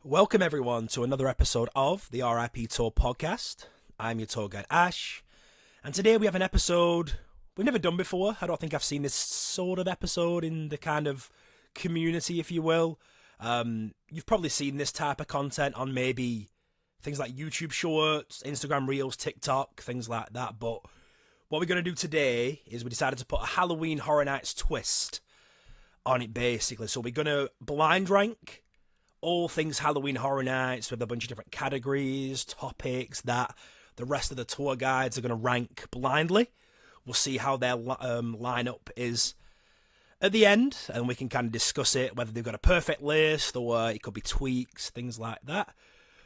Welcome everyone to another episode of the RIP Tour podcast. I'm your tour guide Ash, and today we have an episode we've never done before. I don't think I've seen this sort of episode in the kind of community, if you will. You've probably seen this type of content on maybe things like YouTube Shorts, Instagram Reels, TikTok, things like that. But what we're going to do today is we decided to put a Halloween Horror Nights twist on it, basically. So we're going to blind rank all things Halloween Horror Nights with a bunch of different categories, topics that the rest of the tour guides are going to rank blindly. We'll see how their lineup is at the end, and we can kind of discuss it, whether they've got a perfect list or it could be tweaks, things like that.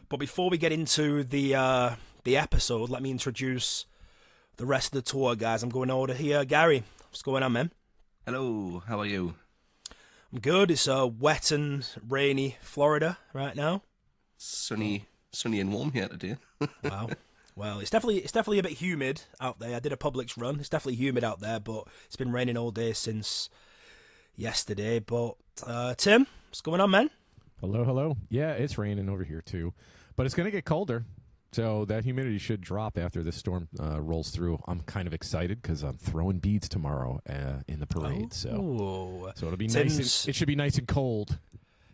But before we get into the episode, let me introduce the rest of the tour guys. I'm going in order here. Gary, what's going on, man? Hello, how are you? I'm good. It's wet and rainy Florida right now. Sunny and warm here today. Wow. Well, it's definitely a bit humid out there. I did a Publix run. It's definitely humid out there, but it's been raining all day since yesterday. But Tim, what's going on, man? Hello. Yeah, it's raining over here too, but it's going to get colder, so that humidity should drop after this storm rolls through. I'm kind of excited because I'm throwing beads tomorrow in the parade, so it'll be nice. It should be nice and cold.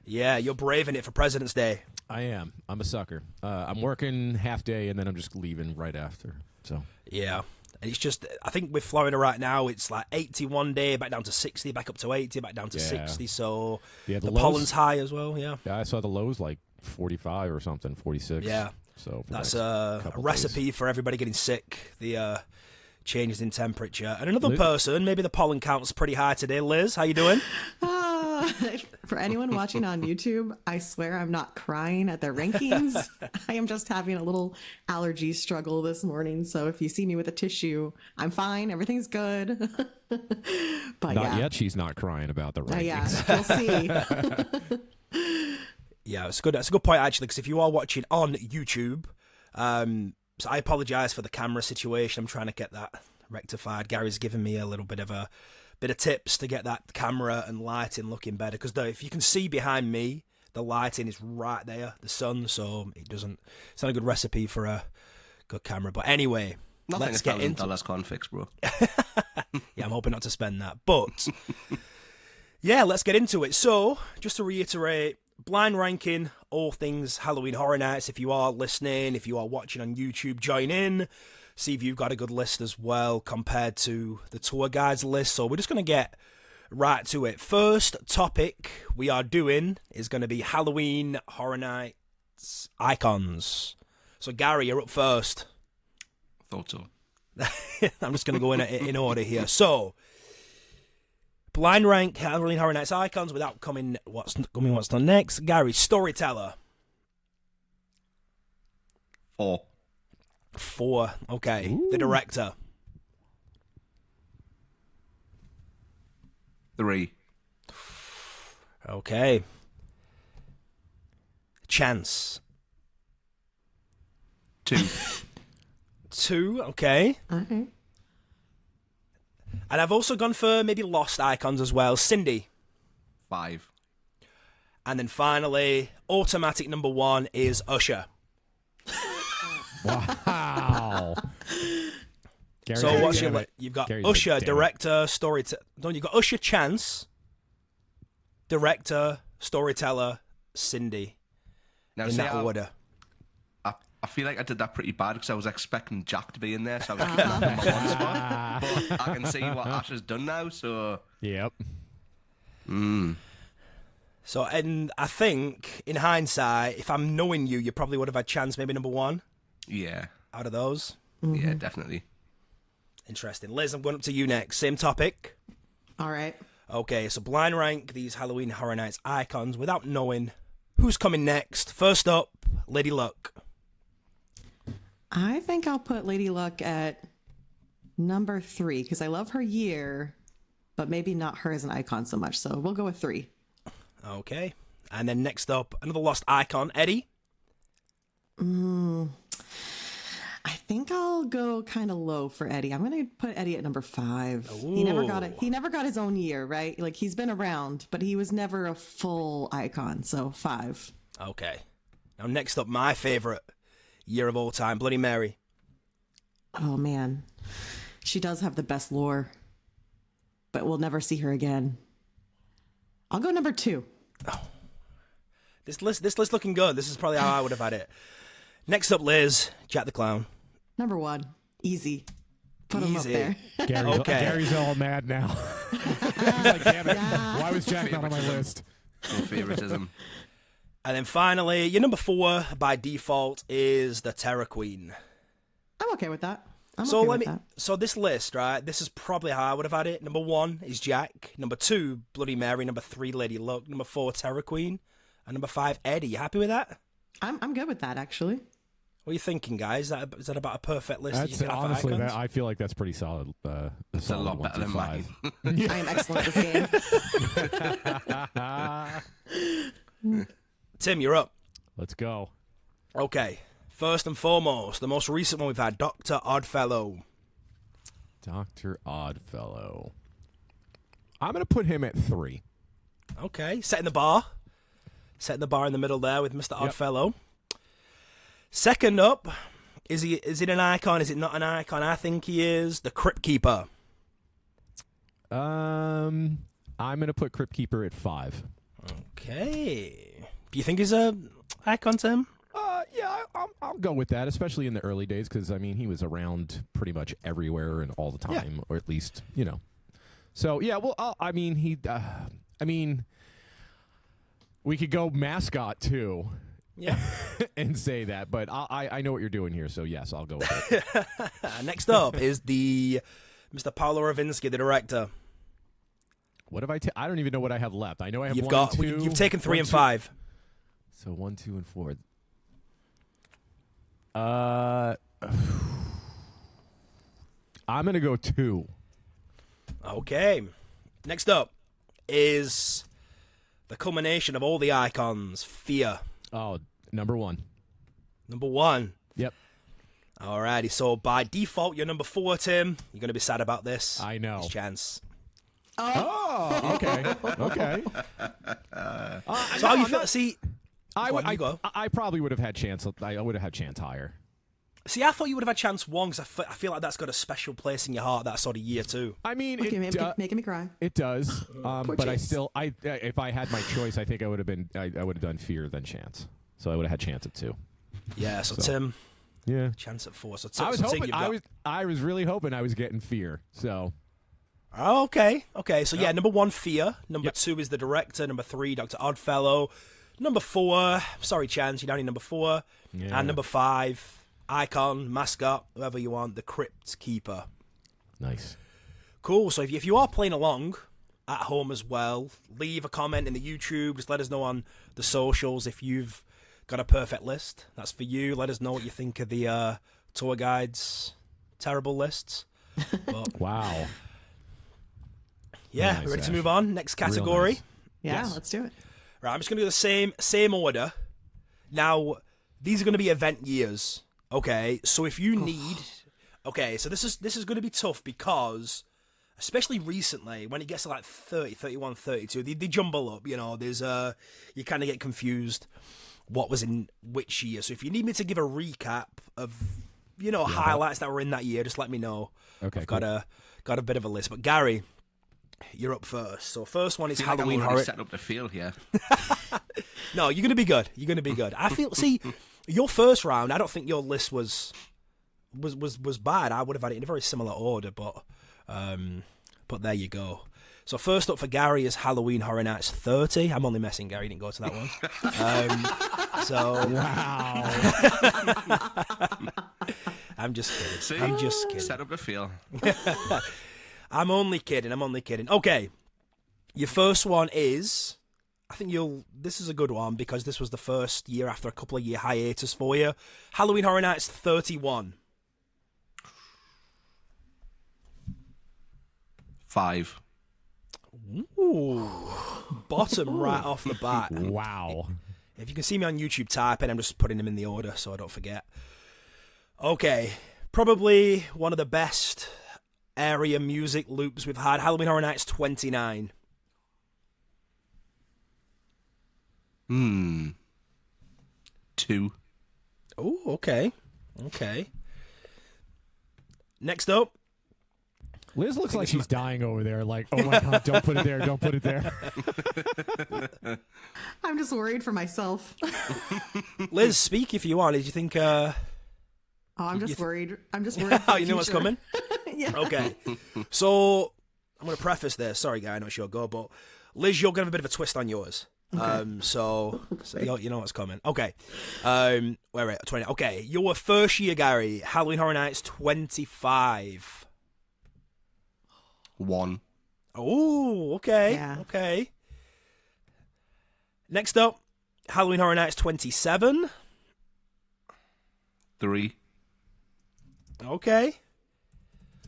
Yeah, you're braving it for President's Day. I am. I'm a sucker. I'm working half day and then I'm just leaving right after. So yeah. And it's just, I think with Florida right now, it's like 80 one day, back down to 60, back up to 80, back down to 60. So yeah, the lows, pollen's high as well, yeah. Yeah, I saw the lows like 45 or something, 46. Yeah. So that's a recipe for everybody getting sick, the changes in temperature. And another person, maybe the pollen count's pretty high today. Liz, how you doing? For anyone watching on YouTube, I swear I'm not crying at the rankings. I am just having a little allergy struggle this morning. So if you see me with a tissue, I'm fine. Everything's good. But not yet. She's not crying about the rankings. Yeah, we'll see. Yeah, it's good. That's a good point, actually, because if you are watching on YouTube, so I apologize for the camera situation. I'm trying to get that rectified. Gary's given me a little bit of tips to get that camera and lighting looking better, because if you can see behind me, the lighting is right there, the sun, so it's not a good recipe for a good camera. But anyway, let's get into $1,000 confix, bro. Yeah, I'm hoping not to spend that, but yeah, let's get into it. So just to reiterate, blind ranking all things Halloween Horror Nights. If you are listening, if you are watching on YouTube, join in. See if you've got a good list as well compared to the tour guide's list. So we're just going to get right to it. First topic we are doing is going to be Halloween Horror Nights icons. So Gary, you're up first. Thought so. I'm just going to go in order here. So blind rank Halloween Horror Nights icons without coming what's done next. Gary, storyteller. 4. Okay. Ooh. The director. 3. Okay. Chance. 2. 2. Okay. Okay. And I've also gone for maybe lost icons as well. Cindy. 5. And then finally, automatic number 1 is Usher. Wow. So what's your list? You've got Gary's Usher, director, storyteller. No, you've got Usher, Chance, director, storyteller, Cindy. Now, in that order. I feel like I did that pretty bad because I was expecting Jack to be in there, so I was keeping that in my one spot. But I can see what Ash has done now, so... Yep. So, and I think, in hindsight, if I'm knowing you, you probably would have had Chance maybe number 1. Yeah. Out of those? Mm-hmm. Yeah, definitely. Interesting. Liz, I'm going up to you next. Same topic. All right. Okay, so blind rank these Halloween Horror Nights icons without knowing who's coming next. First up, Lady Luck. I think I'll put Lady Luck at number 3 because I love her year, but maybe not her as an icon so much. So we'll go with 3. Okay. And then next up, another lost icon, Eddie. I think I'll go kind of low for Eddie. I'm going to put Eddie at number 5. Ooh. He never got his own year, right? Like, he's been around, but he was never a full icon. So 5. Okay. Now, next up, my favorite year of all time, Bloody Mary. Oh man, she does have the best lore, but we'll never see her again. I'll go number 2. This list looking good. This is probably how I would have had it. Next up, Liz, Jack the Clown. Number 1, easy. Put him up Easy. there. Gary's all mad now. He's like, damn it. Why was Jack not on my list? No favoritism. And then finally, your number 4 by default is the Terror Queen. I'm okay with that. So this list, right? This is probably how I would have had it. Number 1 is Jack. Number 2, Bloody Mary. Number 3, Lady Luck. Number 4, Terror Queen. And number 5, Eddie. You happy with that? I'm good with that, actually. What are you thinking, guys? Is that about a perfect list? That's that you could have for honestly, icons? I feel like that's pretty solid. It's a lot better than mine. I am excellent at this game. Tim, you're up. Let's go. Okay. First and foremost, the most recent one we've had, Dr. Oddfellow. Dr. Oddfellow. I'm going to put him at 3. Okay. Setting the bar. Setting the bar in the middle there with Mr. Oddfellow. Second up, is it an icon? Is it not an icon? I think he is the Crypt Keeper. I'm going to put Crypt Keeper at 5. Okay. Do you think he's a icon, Tim? Yeah, I'll go with that, especially in the early days, because, I mean, he was around pretty much everywhere and all the time, or at least, you know. So, yeah, well, we could go mascot, too. Yeah. And say that, but I know what you're doing here, so yes, I'll go with it. Next up is the Mr. Paolo Ravinsky, the director. What have I don't even know what I have left. I know I have You've taken 3 and 5. So 1, 2, and 4. I'm gonna go 2. Okay. Next up is the culmination of all the icons, Fear. Oh, number 1. Number 1. Yep. Alrighty, so by default, you're number 4, Tim. You're going to be sad about this. I know. It's Chance. Oh, okay. Okay. So how you feel? See, I probably would have had Chance. I would have had Chance higher. See, I thought you would have had Chance 1 because I feel like that's got a special place in your heart, that sort of year too. I mean, making me cry. It does. But Chance. if I had my choice, I think I would have done Fear than Chance. So I would have had Chance at 2. Yeah. So Tim. Yeah. Chance at 4. So I was Tim, hoping. I was really hoping I was getting Fear. So. Oh, okay. So yeah, number 1, Fear. Number 2 is the director. Number 3, Dr. Oddfellow. Number 4, sorry, Chance, you're down in number 4. Yeah. And number 5, icon, mascot, whoever you want, the Crypt Keeper. Nice. Cool. So if you are playing along at home as well, leave a comment in the YouTube. Just let us know on the socials if you've got a perfect list. That's for you. Let us know what you think of the tour guide's terrible lists. But, Wow. yeah, Nice, ready to Ash. move on? Next category. Nice. Yeah, Yes. let's do it. Right, I'm just going to do the same order. Now, these are going to be event years. Okay, so if you need... Okay, so this is going to be tough because, especially recently, when it gets to like 30, 31, 32, they jumble up, you know, there's you kind of get confused what was in which year. So if you need me to give a recap of, you know, highlights that were in that year, just let me know. Okay, I've got a bit of a list. But Gary, you're up first. So first one is Halloween Horror. Horror. Set up the field here. No, you're going to be good. You're going to be good. I feel, see, your first round, I don't think your list was bad. I would have had it in a very similar order, but there you go. So first up for Gary is Halloween Horror Nights 30. I'm only messing, Gary. You didn't go to that one. Wow. I'm just kidding. See? I'm just kidding. Set up the field. I'm only kidding. Okay. Your first one is... I think this is a good one because this was the first year after a couple of year hiatus for you. Halloween Horror Nights 31. 5. Ooh. Bottom right off the bat. Wow. If you can see me on YouTube typing, I'm just putting them in the order so I don't forget. Okay. Probably one of the best area music loops we've had. Halloween Horror Nights 29. 2. 2. Oh, okay. Okay. Next up. Liz looks like she's dying over there. Like, oh my God, don't put it there. Don't put it there. I'm just worried for myself. Liz, speak if you want. Did you think... Oh, I'm just worried. I'm just worried. Oh, you know what's coming? Yeah. Okay. So, I'm going to preface this. Sorry, guy, I know it's your go, but Liz, you're going to have a bit of a twist on yours. Okay. So you know what's coming. Okay. Wait, 20. Okay, your first year, Gary, Halloween Horror Nights 25. 1. Oh, okay. Yeah. Okay. Next up, Halloween Horror Nights 27. 3. Okay.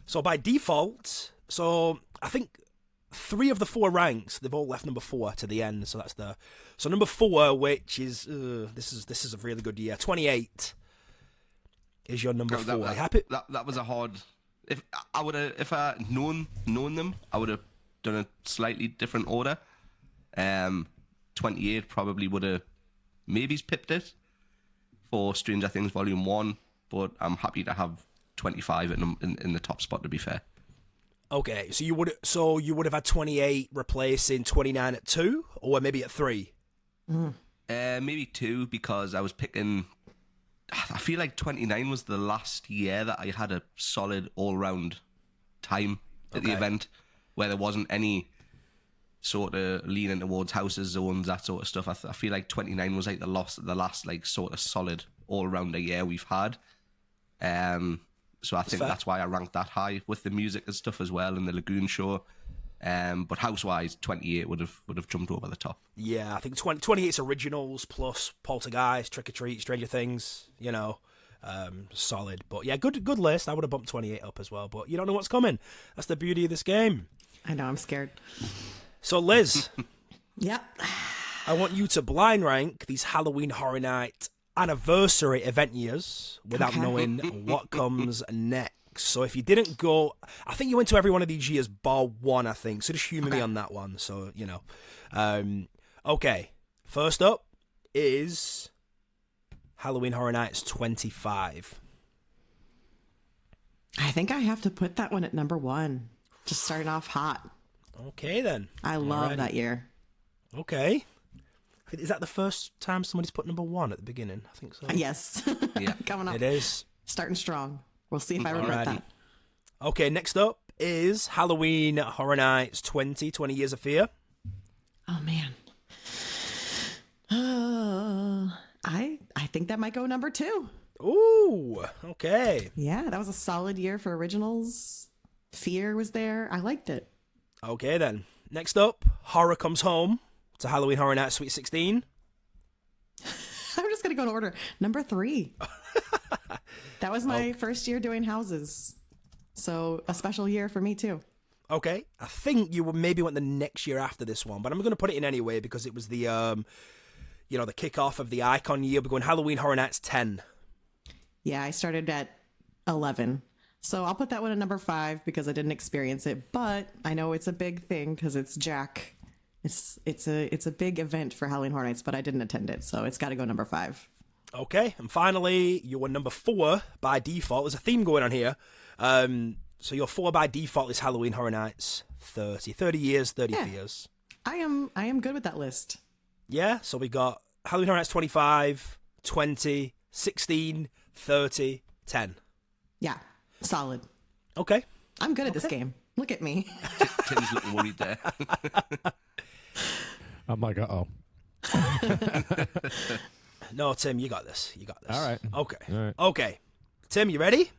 So by default, I think 3 of the 4 ranks, they've all left number 4 to the end. So that's so number 4, which is this is a really good year. 28 is your number 4. Happy? That was a hard. If I known them, I would have done a slightly different order. 28 probably would have maybe pipped it for Stranger Things Volume 1, but I'm happy to have 25 in the top spot, to be fair. Okay, so you would have had 28 replacing 29 at 2, or maybe at 3. Maybe 2, because I was picking. I feel like 29 was the last year that I had a solid all-round time at the event, where there wasn't any sort of leaning towards houses, zones, that sort of stuff. I feel like 29 was like the last like sort of solid all-rounder year we've had. So I think that's why I ranked that high with the music and stuff as well, and the Lagoon show. But house-wise, 28 would have jumped over the top. Yeah, I think 28's originals plus Poltergeist, Trick or Treat, Stranger Things, solid. But yeah, good list. I would have bumped 28 up as well, but you don't know what's coming. That's the beauty of this game. I know, I'm scared. So Liz, Yep. I want you to blind rank these Halloween Horror Night anniversary event years without knowing what comes next. So if you didn't go, I think you went to every one of these years bar 1, I think. So just humour me on that one. So, okay. First up is Halloween Horror Nights 25. I think I have to put that one at number 1. Just starting off hot. Okay, then. I love that year. Okay. Is that the first time somebody's put number 1 at the beginning? I think so. Yes. Yeah. Coming up. It is. Starting strong. We'll see if I regret that. Okay, next up is Halloween Horror Nights 20 Years of Fear. Oh, man. I think that might go number 2. Ooh, okay. Yeah, that was a solid year for originals. Fear was there. I liked it. Okay, then. Next up, Horror Comes Home to Halloween Horror Nights Sweet 16. I'm just going to go in order. Number 3. That was my first year doing houses. So a special year for me, too. Okay. I think you maybe went the next year after this one, but I'm going to put it in anyway because it was the, the kickoff of the Icon year. We're going Halloween Horror Nights 10. Yeah, I started at 11. So I'll put that one at number 5 because I didn't experience it. But I know it's a big thing because it's Jack. It's a big event for Halloween Horror Nights, but I didn't attend it. So it's got to go number 5. Okay, and finally, you were number 4 by default. There's a theme going on here. So your 4 by default is Halloween Horror Nights 30. 30 years, 30 fears. I am good with that list. Yeah, so we got Halloween Horror Nights 25, 20, 16, 30, 10. Yeah, solid. Okay. I'm good at this game. Look at me. Tim's looking worried there. I'm like, uh-oh. No, Tim, you got this. You got this. All right. Okay. All right. Okay. Tim, you ready?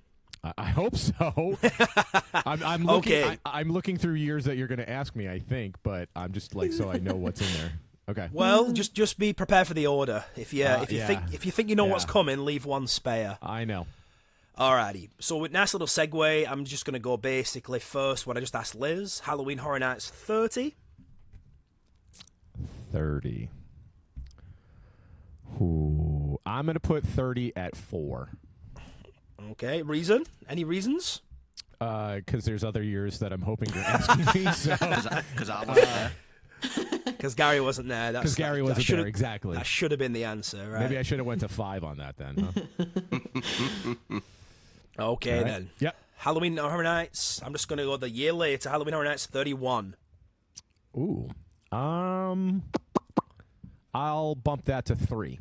I hope so. I'm looking. Okay. I'm looking through years that you're going to ask me, I think, but I'm just like so I know what's in there. Okay. Well, just be prepared for the order. If you think you know what's coming, leave one spare. I know. Alrighty. So with nice little segue, I'm just going to go basically first what I just asked Liz. Halloween Horror Nights 30. 30. Ooh, I'm going to put 30 at 4. Okay. Reason? Any reasons? Because there's other years that I'm hoping you're asking me. So. Because I was there. Because Gary wasn't there. Because Gary wasn't there, exactly. That should have been the answer, right? Maybe I should have went to 5 on that then. Huh? Okay, Right. then. Yep. Halloween Horror Nights. I'm just going to go the year later. Halloween Horror Nights 31. Ooh. I'll bump that to 3.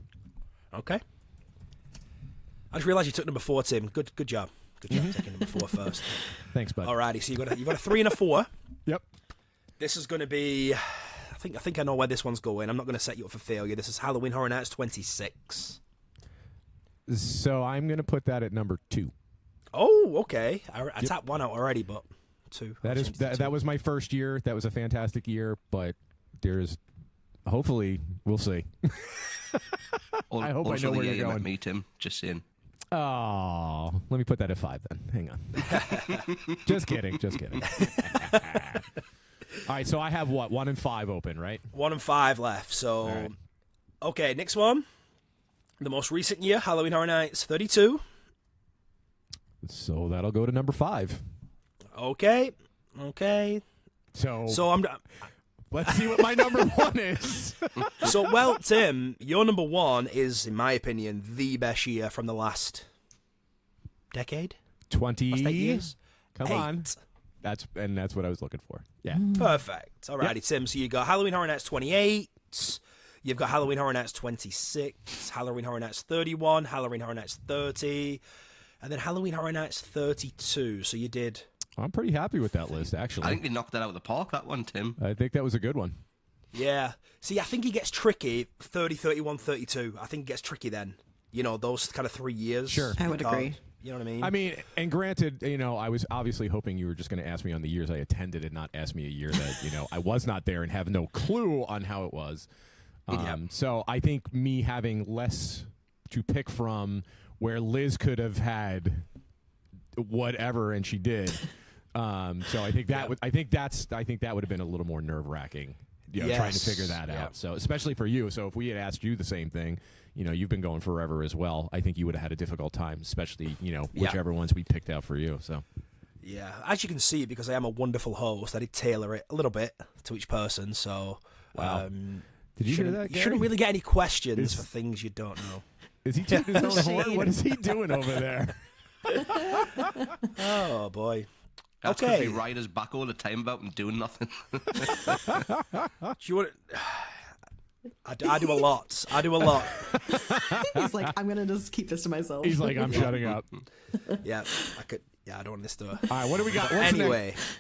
Okay. I just realised you took number 4, Tim. Good job. Good Mm-hmm. job taking number 4 first. Thanks, bud. Alrighty, so you've got a 3 and a 4. Yep. This is going to be... I think I know where this one's going. I'm not going to set you up for failure. This is Halloween Horror Nights 26. So I'm going to put that at number 2. Oh, okay. I tapped 1 out already, but 2. That was my first year. That was a fantastic year, but there's hopefully we'll see. I hope I know where you're going. Me, Tim. Just saying. Oh, let me put that at 5 then. Hang on. Just kidding. All right, so I have what? 1 and 5 open, right? 1 and 5 left. So, right. Okay, next one. The most recent year, Halloween Horror Nights 32. So that'll go to number 5. Okay. So I'm. Let's see what my number 1 is. So, well, Tim, your number 1 is, in my opinion, the best year from the last decade. 20 Last 8 years. Come 8. on. That's what I was looking for. Yeah. Perfect. Alrighty, Yep. Tim. So you got Halloween Horror Nights 28. You've got Halloween Horror Nights 26. Halloween Horror Nights 31. Halloween Horror Nights 30. And then Halloween Horror Nights 32. So you did... I'm pretty happy with that list, actually. I think they knocked that out of the park, that one, Tim. I think that was a good one. Yeah. See, I think he gets tricky 30, 31, 32. I think it gets tricky then. You know, those kind of 3 years. Sure. I would agree. You know what I mean? I mean, and granted, I was obviously hoping you were just going to ask me on the years I attended and not ask me a year that, I was not there and have no clue on how it was. So I think me having less to pick from where Liz could have had whatever and she did. So I think that would have been a little more nerve-wracking, trying to figure that out. So especially for you. So if we had asked you the same thing, you've been going forever as well. I think you would have had a difficult time, especially, whichever ones we picked out for you. So yeah, as you can see, because I am a wonderful host, I did tailor it a little bit to each person. So wow. Did you hear that, You Gary? shouldn't really get any questions for things you don't know. Is he taking his own horn? What is he doing over there? Oh boy. That's because Okay. they ride us back all the time about him doing nothing. Do you want? I do a lot. He's like, I'm gonna just keep this to myself. He's like, I'm shutting up. Yeah, I could. Yeah, I don't want this to. All right, what do we got?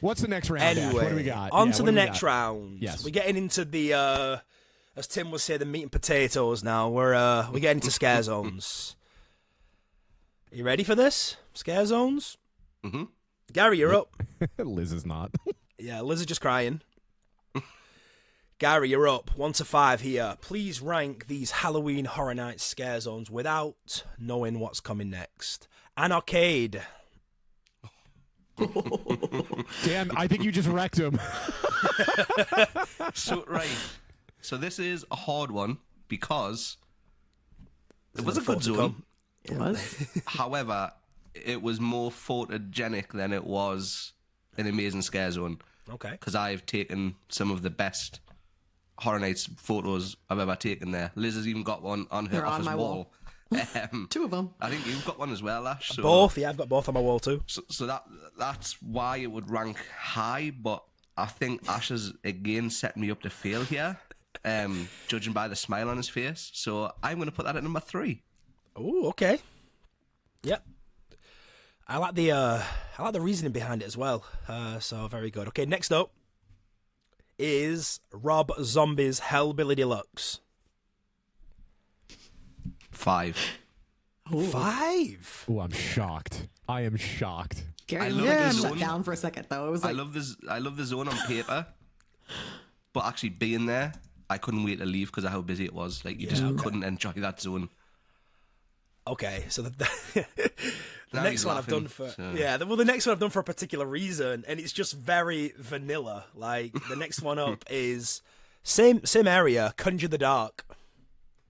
What's the next round? Ash? Anyway, What do we got? On Yeah, to what the do we next got? round. Yes. We're getting into the, as Tim would say, the meat and potatoes now. We're getting into scare zones. Are you ready for this? Scare zones? Mm-hmm. Gary, you're up. Liz is not. Yeah, Liz is just crying. Gary, you're up. 1 to 5 here. Please rank these Halloween Horror Nights scare zones without knowing what's coming next. An arcade. Damn, I think you just wrecked him. So this is a hard one because it was a good zone. It was. However, it was more photogenic than it was an amazing scare zone. Okay. Because I've taken some of the best Horror Nights photos I've ever taken there. Liz has even got one on her They're on office my wall. 2 of them. I think you've got one as well, Ash. So, Both, yeah, I've got both on my wall too. So that's why it would rank high, but I think Ash has again set me up to fail here, judging by the smile on his face. So I'm going to put that at number 3. Oh, okay. Yep. I like the reasoning behind it as well. So very good. Okay, next up is Rob Zombie's Hellbilly Deluxe. 5. Ooh. 5. Oh, I'm shocked. I am shocked. Gary I looked love like the he shut zone. down for a second though. It was I like, love the zone on paper, but actually being there, I couldn't wait to leave because of how busy it was. Like you just couldn't enjoy that zone. Okay, so the Now next he's one I've laughing, done for so- the next one I've done for a particular reason, and it's just very vanilla. Like the next one up is same area, Conjure the Dark.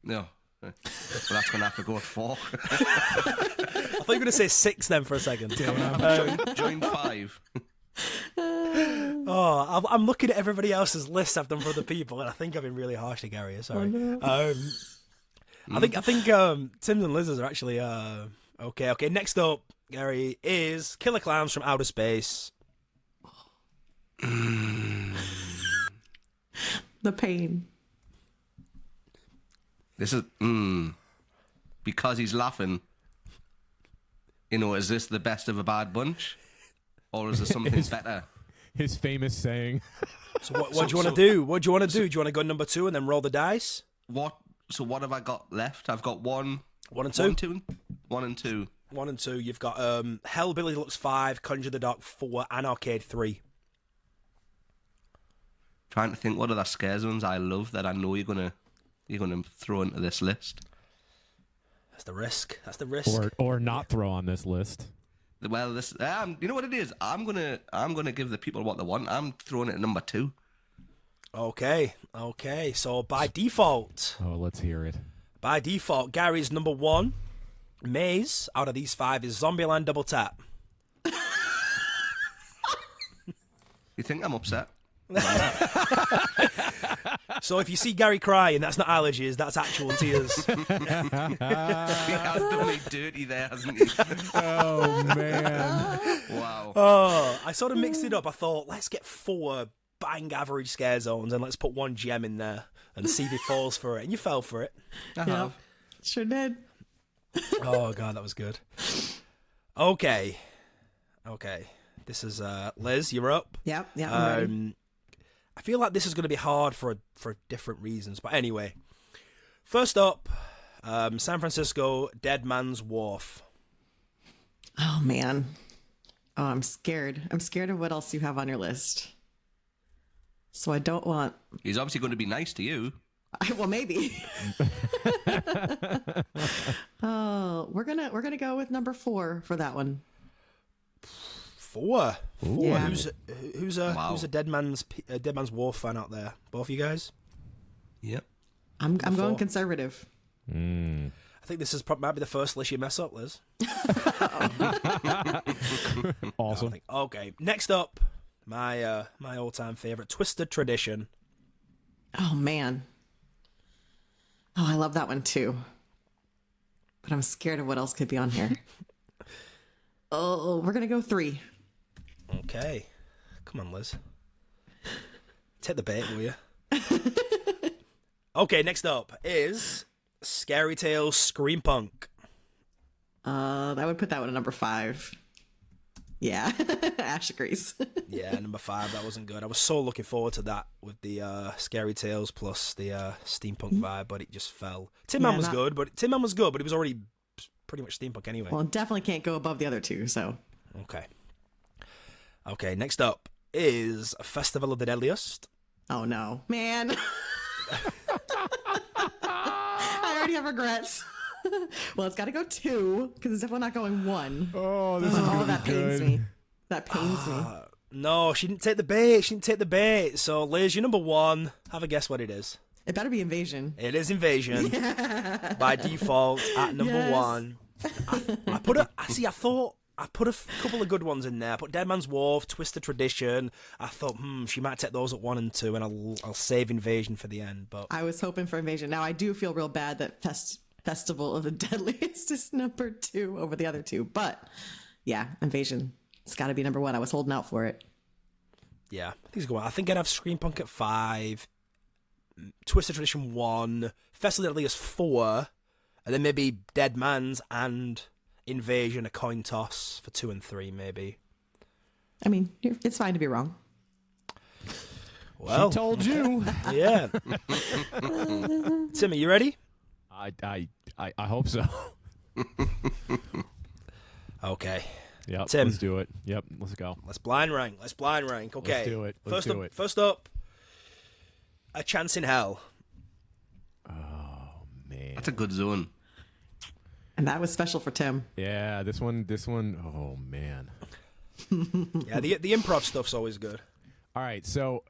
No. Well, that's going to have to go at 4. I thought you were going to say 6 then for a second. Join 5. Oh, I'm looking at everybody else's list I've done for other people, and I think I've been really harsh to Gary. Sorry. I think Tim's and Liz's are actually okay. Okay, next up, Gary, is Killer Clowns from Outer Space. The pain. This is because he's laughing. You know, is this the best of a bad bunch, or is there something better? His famous saying. So what do you want to do? What do you want to do? Do you want to go number 2 and then roll the dice? What? So what have I got left? I've got one and two. 1 and 2. 1 and 2. You've got Hellbilly Deluxe 5, Conjure the Dark 4, and Arcade 3. Trying to think what other scare zones I love that I know you're gonna throw into this list. That's the risk. That's the risk. Or not throw on this list. Well, this you know what it is. I'm gonna give the people what they want. I'm throwing it at number 2. Okay. So by default, Oh, let's hear it. Gary's number 1 maze out of these 5 is Zombieland Double Tap. You think I'm upset? So if you see Gary crying, that's not allergies, that's actual tears. He has done me dirty there, hasn't he? Oh, man. Wow. Oh, I sort of mixed it up. I thought, let's get 4 bang average scare zones and let's put 1 gem in there and see if he falls for it. And you fell for it. Yep. Sure did. Oh, God, that was good. Okay. This is Liz, you're up. Yep. I'm ready. I feel like this is going to be hard for different reasons. But anyway, first up, San Francisco, Dead Man's Wharf. Oh, man. Oh, I'm scared. I'm scared of what else you have on your list. So I don't want... He's obviously going to be nice to you. Well, maybe. Oh, we're gonna go with number 4 for that one. 4. Yeah. Who's a Dead Man's Wharf fan out there? Both of you guys? Yep. I'm going 4. conservative. I think this is might be the first list you mess up, Liz. Awesome. Okay, next up, my all-time favorite, Twisted Tradition. Oh, man. Oh, I love that one too. But I'm scared of what else could be on here. Oh, we're gonna go 3. Okay, come on, Liz. Take the bait, will you? Okay, next up is Scary Tales Scream Punk. I would put that one at number 5. Yeah, Ash agrees. Yeah, number 5. That wasn't good. I was so looking forward to that with the Scary Tales plus the steampunk vibe, but it just fell. Tin Man was good, but it was already pretty much steampunk anyway. Well, it definitely can't go above the other 2. So. Okay. Next up is Festival of the Deadliest. Oh no, man! I already have regrets. Well, it's got to go 2 because it's definitely not going 1. Oh, this is that pains me. That pains me. No, she didn't take the bait. So, Liz, you're number 1. Have a guess what it is. It better be Invasion. It is Invasion. By default at number 1. I thought I put a couple of good ones in there. I put Dead Man's Wharf, Twisted Tradition. I thought, she might take those at 1 and 2, and I'll save Invasion for the end. But I was hoping for Invasion. Now I do feel real bad that Festival of the Deadliest is number 2 over the other 2. But yeah, Invasion. It's got to be number 1. I was holding out for it. Yeah, I think it's going. I think I'd have Scream Punk at 5, Twisted Tradition 1, Festival of the Deadliest 4, and then maybe Dead Man's and Invasion, a coin toss for 2 and 3, maybe. I mean, it's fine to be wrong. Well, she told you. Yeah. Tim, are you ready? I hope so. Okay. Yep. Tim. Let's do it. Yep. Let's go. Let's blind rank. Okay. Let's do it. Let's do it. First up, A Chance in Hell. Oh man. That's a good zone. And that was special for Tim. Yeah, this one. Oh man. Yeah, the improv stuff's always good. All right, so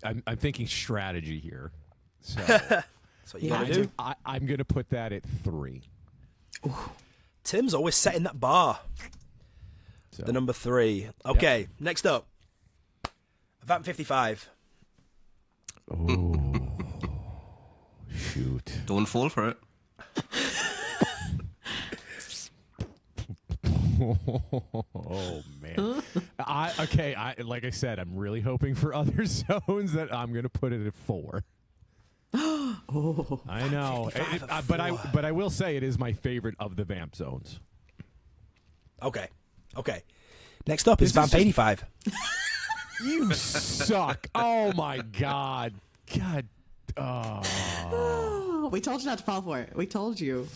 I'm thinking strategy here. So That's what you gotta do. I'm gonna put that at 3. Tim's always setting that bar. So The number 3. Okay, next up. Vamp 55. oh shoot. Don't fall for it. Oh man. Like I said, I'm really hoping for other zones that I'm gonna put it at 4. Oh, I know, 55 at but I will say it is my favorite of the vamp zones. Okay. Next up is Vamp 85. You suck! Oh my god! Oh, we told you not to fall for it. We told you.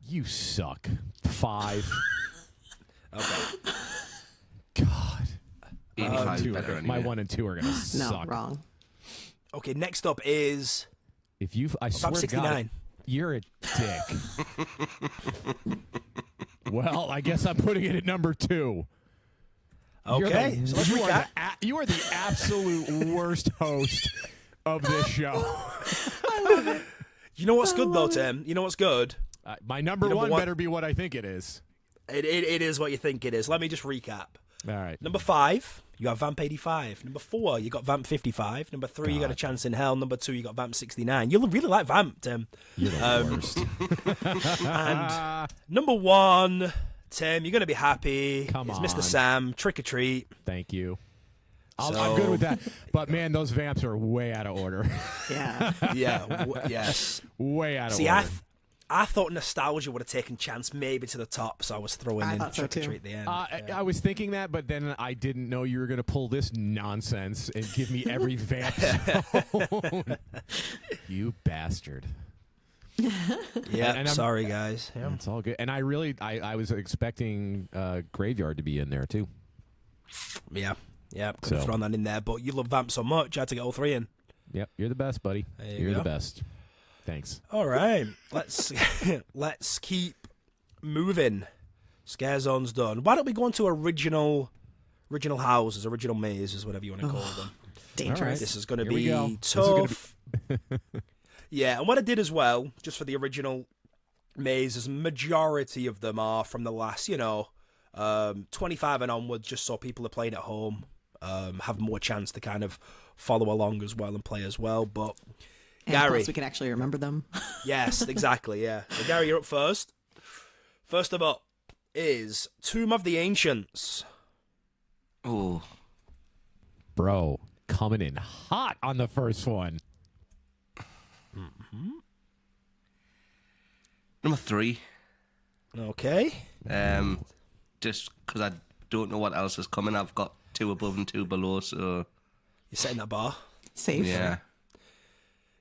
you suck. 5. Okay. God. 85 is Two are better gonna- anyway. my 1 and 2 are gonna No, suck. wrong. Okay, next up is If you, I swear Vamp to God, 69. you're a dick. Well, I guess I'm putting it at number 2. Okay. So let's recap. You are the absolute worst host of this show. You know what's good though, Tim? You know what's good? My number Number one one- better be what I think it is. It is what you think it is. Let me just recap. All right. Number 5, you got Vamp 85. Number 4, you got Vamp 55. Number 3, you got A Chance in Hell. Number 2, you got Vamp 69. You really like Vamp, Tim. You're the worst. And number 1, Tim, you're going to be happy. Come It's Mr. on. Sam, Trick or Treat. Thank you. So- I'm good with that. But man, those vamps are way out of order. Yeah. Yeah, yes. Way out of See, order. I thought Nostalgia would have taken Chance maybe to the top, so I was throwing I in thought so Trick or too. Treat at the end. I was thinking that, but then I didn't know you were going to pull this nonsense and give me every vamp zone. You bastard. Yeah, and I'm- sorry, guys. Yeah. It's all good. And I was expecting Graveyard to be in there, too. Yeah, could have So- thrown that in there, but you love Vamp so much, I had to get all 3 in. Yep, you're the best, buddy. There you You're go. the best. Thanks. All right, let's keep moving. Scare zone's done. Why don't we go into original houses, original mazes, whatever you want to call them. Dangerous. This is going to Here we go. be This is gonna tough. Yeah, and what I did as well, just for the original mazes, majority of them are from the last, 25 and onwards, just so people are playing at home, have more chance to kind of follow along as well and play as well. But And Gary, plus we can actually remember them. yes, exactly, yeah. So Gary, you're up first. First of all is Tomb of the Ancients. Oh, Bro, coming in hot on the first one. number 3. Okay. Just because I don't know what else is coming. I've got 2 above and 2 below, so You're setting that bar. Safe. yeah.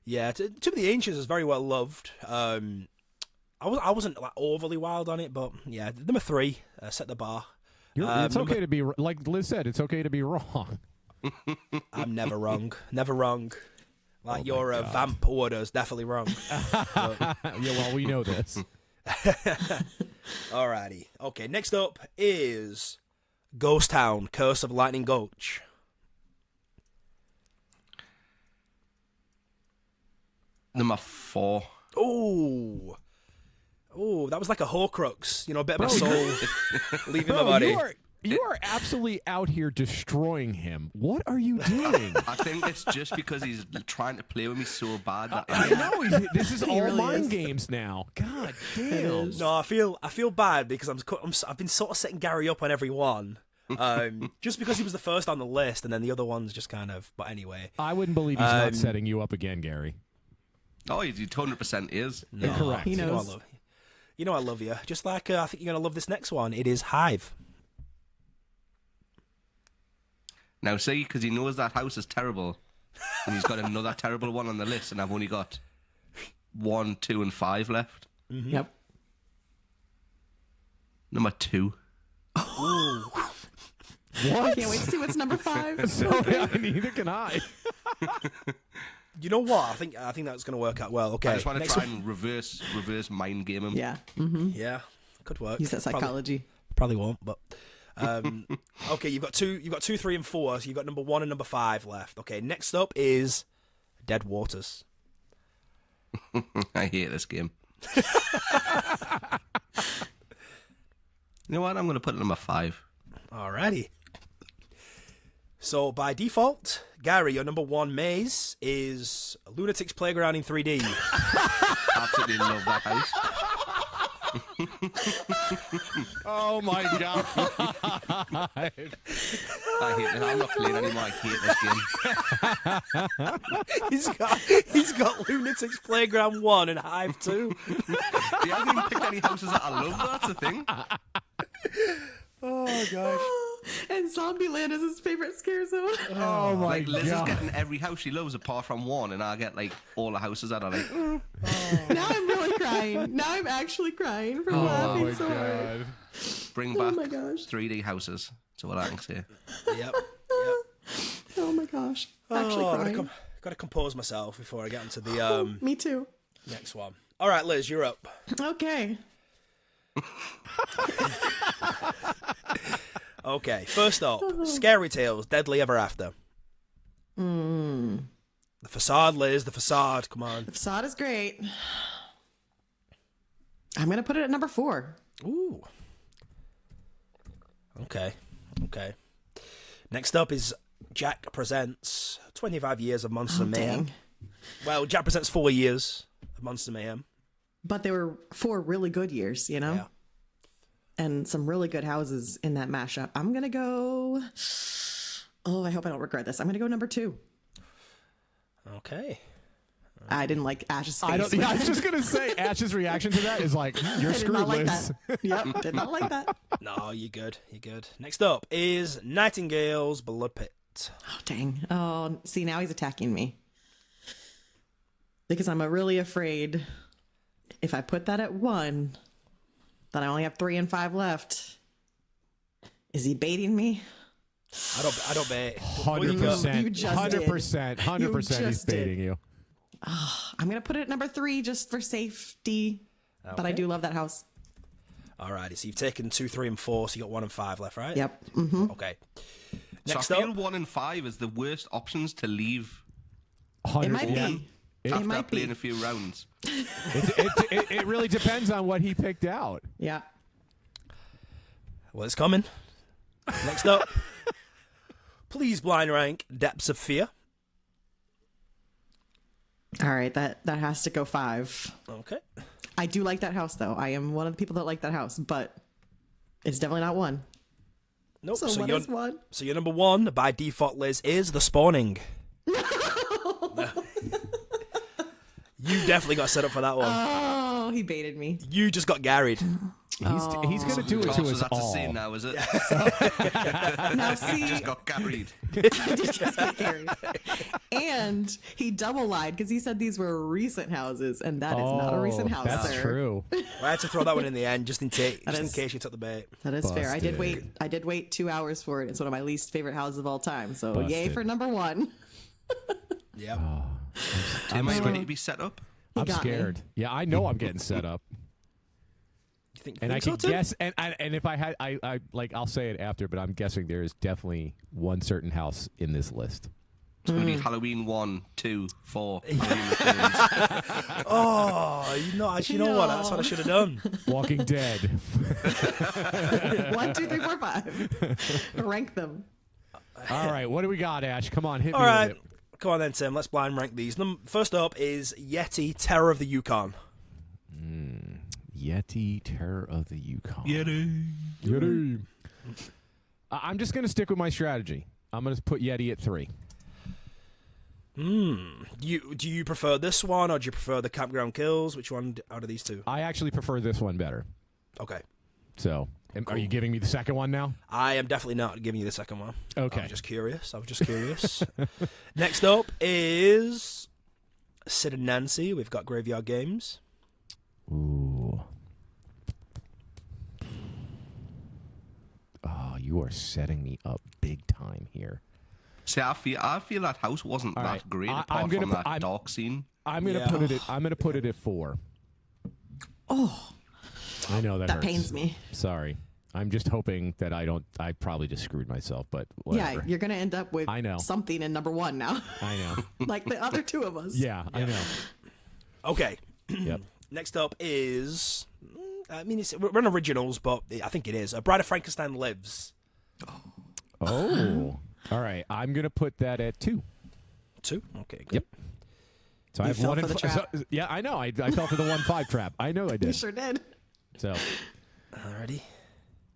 Yeah, Tomb of the Ancients is very well loved. I wasn't like overly wild on it, but yeah, number 3, set the bar. It's okay to be, like Liz said, it's okay to be wrong. I'm never wrong, never wrong. Like Oh your my God. vamp order is definitely wrong. Yeah, well, we know this. Alrighty. Okay, next up is Ghost Town, Curse of Lightning Gulch. Number 4. Oh, that was like a Horcrux, a bit of my Bro, soul leaving my Bro, body. you are absolutely out here destroying him. What are you doing? I think it's just because he's trying to play with me so bad that I know this is all really mind is. games now. God damn. No, I feel bad because I've been sort of setting Gary up on every one, just because he was the first on the list, and then the other ones just kind of. But anyway, I wouldn't believe he's not setting you up again, Gary. oh, he 100% is. no, Correct. He You know I knows. love. You know I love you. Just like I think you're gonna love this next one. It is Hive. Now, see, because he knows that house is terrible, and he's got another terrible one on the list, and I've only got 1, 2, and 5 left. Yep. Number 2. What? I can't wait to see what's number 5. So neither can I. You know what? I think that's gonna work out well. Okay, I just want to next try one. and reverse mind game him. Yeah. Yeah, could work. Use that psychology. Probably won't, but okay. You've got 2, 3, and 4. So you've got number 1 and number 5 left. Okay, next up is Dead Waters. I hate this game. You know what? I'm going to put it number 5. Alrighty. So by default, Gary, your number one maze is Lunatic's Playground in 3D. Absolutely love that house. Oh my god! I hate it. I'm not playing anymore. I hate this game. he's got Lunatic's Playground 1 and Hive 2. He hasn't even picked any houses that I love. That's the thing. Oh gosh. And Zombieland is his favorite scare zone. Oh my Like Liz is god! getting every house she loves apart from one, and I get like all the houses that are like. Now I'm really crying. Now I'm actually crying from Oh laughing my so hard. god! Bring Oh back my gosh. 3D houses. That's all I can say. Yep. Oh my gosh. Actually crying. Gotta compose myself before I get into the Me too. next one. All right, Liz, you're up. Okay. Okay, first up, Scary Tales, Deadly Ever After. The facade, Liz, the facade. Come on. The facade is great. I'm going to put it at number 4. Ooh. Okay. Next up is Jack Presents 25 Years of Monster Mayhem. Dang. Well, Jack Presents 4 years of Monster Mayhem. But they were 4 really good years, you know? Yeah. And some really good houses in that mashup. I'm going to go... Oh, I hope I don't regret this. I'm going to go number 2. Okay. I didn't like Ash's face. I was just gonna say, Ash's reaction to that is like, "You're I did screwed, not like Liz." that. Yep, did not like that. No, you're good. Next up is Nightingale's Blood Pit. Oh, dang. Oh, see, now he's attacking me. Because I'm really afraid if I put that at 1, that I only have 3 and 5 left. Is he baiting me? I don't bet. 100%, You just did. 100%, You 100%. He's just did. baiting you. I'm going to put it at number 3 just for safety. But I Okay. do love that house. Alrighty, so you've taken 2, 3, and 4, so you got 1 and 5 left, right? Yep. Mm-hmm. Okay. So Next I feel up, 1 and 5 is the worst options to leave 100, It might yeah. be. It after might playing be. a few rounds. It really depends on what he picked out. Yeah. well, it's coming. Next up, please blind rank Depths of Fear. All right. That has to go 5. Okay. I do like that house, though. I am one of the people that like that house, but it's definitely not 1. Nope. So what you're, is 1? so your number 1 by default, Liz, is The Spawning. You definitely got set up for that one. Oh, he baited me. You just got garried. He's gonna do it to So us that's a all. scene now, is it? Now, see, Just got carried. just get carried. And he double lied because he said these were recent houses, and that is not a recent house, That's sir. true. I had to throw that one in the end just in case is- you took the bait. That is fair. I did Busted. wait. I did wait 2 hours for it. It's one of my least favorite houses of all time. So yay Busted. for number 1. Yep. Tim, are you ready to be set up? I'm got me. scared. Yeah, I know I'm getting set up, You think, and I so, can Tim? guess. And if I had, I like, I'll say it after, but I'm guessing there is definitely one certain house in this list. It's going to be Halloween 1, 2, 4. Halloween Returns. Oh, you know what? That's what I should have done. Walking Dead. 1, 2, 3, 4, 5. Rank them. All right, what do we got, Ash? Come on, hit All me right. with it. Come on then, Tim. Let's blind rank these. First up is Yeti, Terror of the Yukon. Yeti, Terror of the Yukon. Yeti. I'm just gonna stick with my strategy. I'm gonna put Yeti at 3. Do you prefer this one or do you prefer the Campground Kills? Which one out of these two? I actually prefer this one better. Okay. So, are you giving me the second one now? I am definitely not giving you the second one. Okay. I was just curious. Next up is Sid and Nancy. We've got Graveyard Games. Ooh. Oh, you are setting me up big time here. See, I feel that house wasn't All that right, great I'm apart gonna from put- that dark scene. I'm gonna Yeah. put it. I'm gonna put it at 4. Oh, I know that that hurts. pains me. Sorry. I'm just hoping that I don't. I probably just screwed myself, but whatever. Yeah, you're gonna end up with I know. something in number 1 now, I know. like the other 2 of us. Yeah, I know. Okay. Yep. Next up is, I mean, we're on originals, but I think it is. Bride of Frankenstein Lives. Oh. All right. I'm going to put that at 2. 2. Okay. Good. Yep. So I You have fell 1 for and the 5. trap. So, yeah, I know. I fell for the 1-5 trap. I know I You did. sure did. So Alrighty.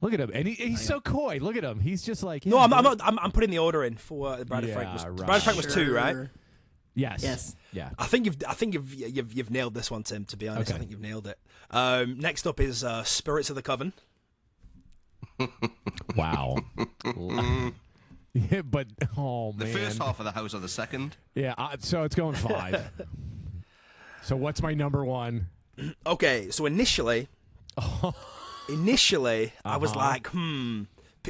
look at him. And he's so coy. Look at him. He's just like. No, yeah, I'm do it. not. I'm putting the order in for Bride of Frank. Yeah, right. Bride of Frank was 2, right? Sure. Yes. Yes. Yeah. I think you've nailed this one, Tim. To be honest, Okay. I think you've nailed it. Next up is Spirits of the Coven. Wow. Yeah, but oh The man. first half of the house or the second? Yeah. So it's going 5. So what's my number 1? Okay, so initially, I was like, a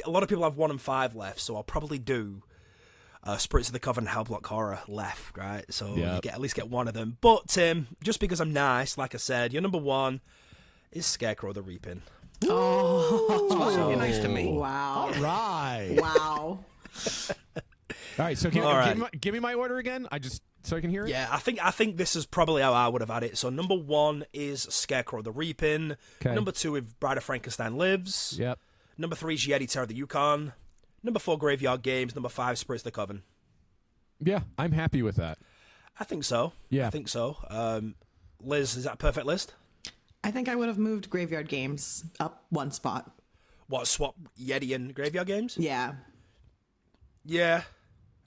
lot of people have 1 and 5 left, so I'll probably do Spirits of the Coven and Hellblock Horror left, right? So you Yep. at least get one of them. But Tim, just because I'm nice, like I said, your number 1 is Scarecrow the Reaping. So you're nice to me. Wow. All right. Wow. All right. So All right. give me my order again. So I can hear it. Yeah, I think this is probably how I would have had it. So number 1 is Scarecrow the Reaping. Okay. Number 2 is Bride of Frankenstein Lives. Yep. Number 3 is Yeti Terror of the Yukon. Number 4, Graveyard Games. Number 5, Spirits of the Coven. Yeah, I'm happy with that. I think so. Yeah. I think so. Liz, is that a perfect list? I think I would have moved Graveyard Games up 1 spot. What, swap Yeti and Graveyard Games? Yeah. Yeah,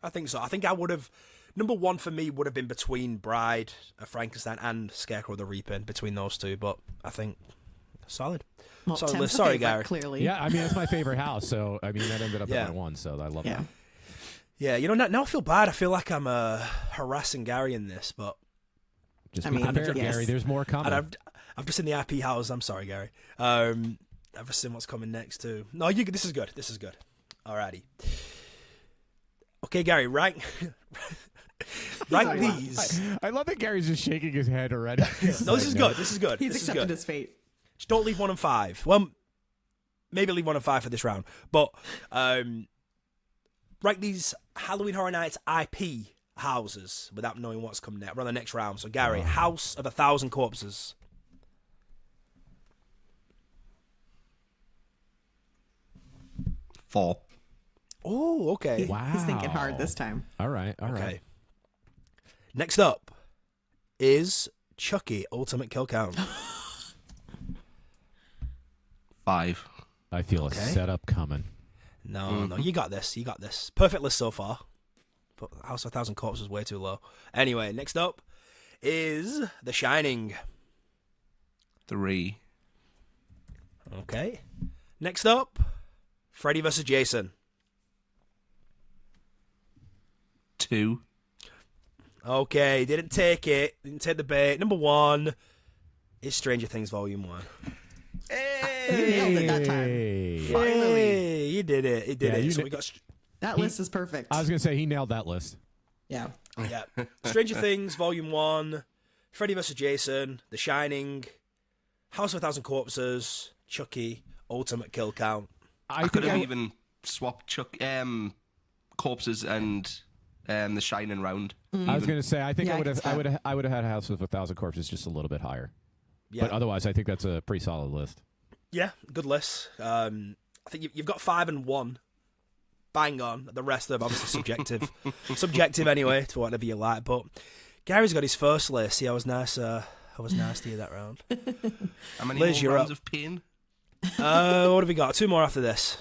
I think so. I think I would have... Number 1 for me would have been between Bride of Frankenstein and Scarecrow the Reaping, between those two, but I think solid. Well, Solid Tim's list. the Sorry, favorite, Gary. clearly. Yeah, I mean it's my favorite house. So I mean that ended up Yeah. at my 1. So I love Yeah. that. Yeah, you know, now I feel bad. I feel like I'm harassing Gary in this, but Just I be mean, prepared, yes. Gary. There's more coming. and I've just seen the IP house. I'm sorry, Gary. I've just seen what's coming next too. No, this is good. This is good. Alrighty. Okay, Gary, rank these. I love that Gary's just shaking his head already. No, this is good. This is good. He's this is accepted good. his fate. Just don't leave 1 and 5. Well, maybe leave 1 and 5 for this round. But rank these Halloween Horror Nights IP houses without knowing what's coming next. We're on the next round. So, Gary, House of 1,000 Corpses. 4. Oh, okay. Wow. He's thinking hard this time. All right. All right. Okay. Next up is Chucky Ultimate Kill Count. 5. I feel Okay. a setup coming. No, you got this. You got this. Perfect list so far. But House of 1,000 Corpses is way too low. Anyway, next up is The Shining. 3. Okay. Next up, Freddy vs. Jason. 2. Okay, didn't take it. Didn't take the bait. Number 1 is Stranger Things Volume 1. You nailed it that time. Hey. Hey, you did it. He did Yeah, it. you So kn- we got... That list is perfect. I was gonna say he nailed that list. Yeah. Yeah. Stranger Things, Volume 1, Freddy vs. Jason, The Shining, House of 1,000 Corpses, Chucky, Ultimate Kill Count. I could have even swapped corpses and the Shining round. I was gonna say I think Yeah, I would I have can I would have had House of 1,000 Corpses just a little bit higher. Yeah. But otherwise, I think that's a pretty solid list. Yeah, good list. I think you've got 5 and 1. Bang on. The rest of them obviously subjective. Subjective anyway, to whatever you like. But Gary's got his first list. See, I was nice to you that round. How many Liz, more you're rounds up. of pain? What have we got? 2 more after this.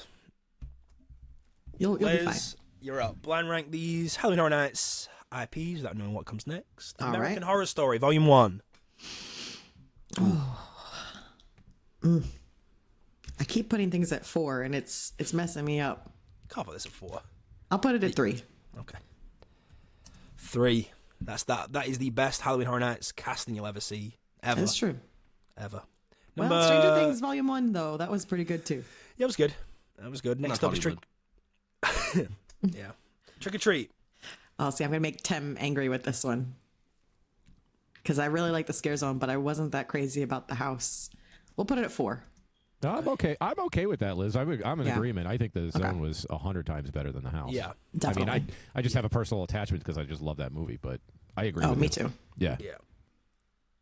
You'll be fine. Liz, you're up. Blind rank these Halloween Horror Nights IPs without knowing what comes next. All American right. Horror Story, Volume 1. I keep putting things at 4, and it's messing me up. Can't put this at 4. I'll put it at 3. Okay. 3. That is the best Halloween Horror Nights casting you'll ever see. Ever. That's true. Ever. Well, Stranger Things Volume 1, though, that was pretty good, too. Yeah, it was good. That was good. Next Not up is Trick. Hollywood. Yeah. Trick or Treat. Oh, see, I'm going to make Tim angry with this one. Because I really like the Scare Zone, but I wasn't that crazy about the house. We'll put it at 4. No, I'm okay. I'm okay with that, Liz. I'm in Yeah. agreement. I think the zone was 100 times better than the house. Yeah. Definitely. I mean, I just have a personal attachment because I just love that movie, but I agree Oh, with me you. too. Yeah. Yeah.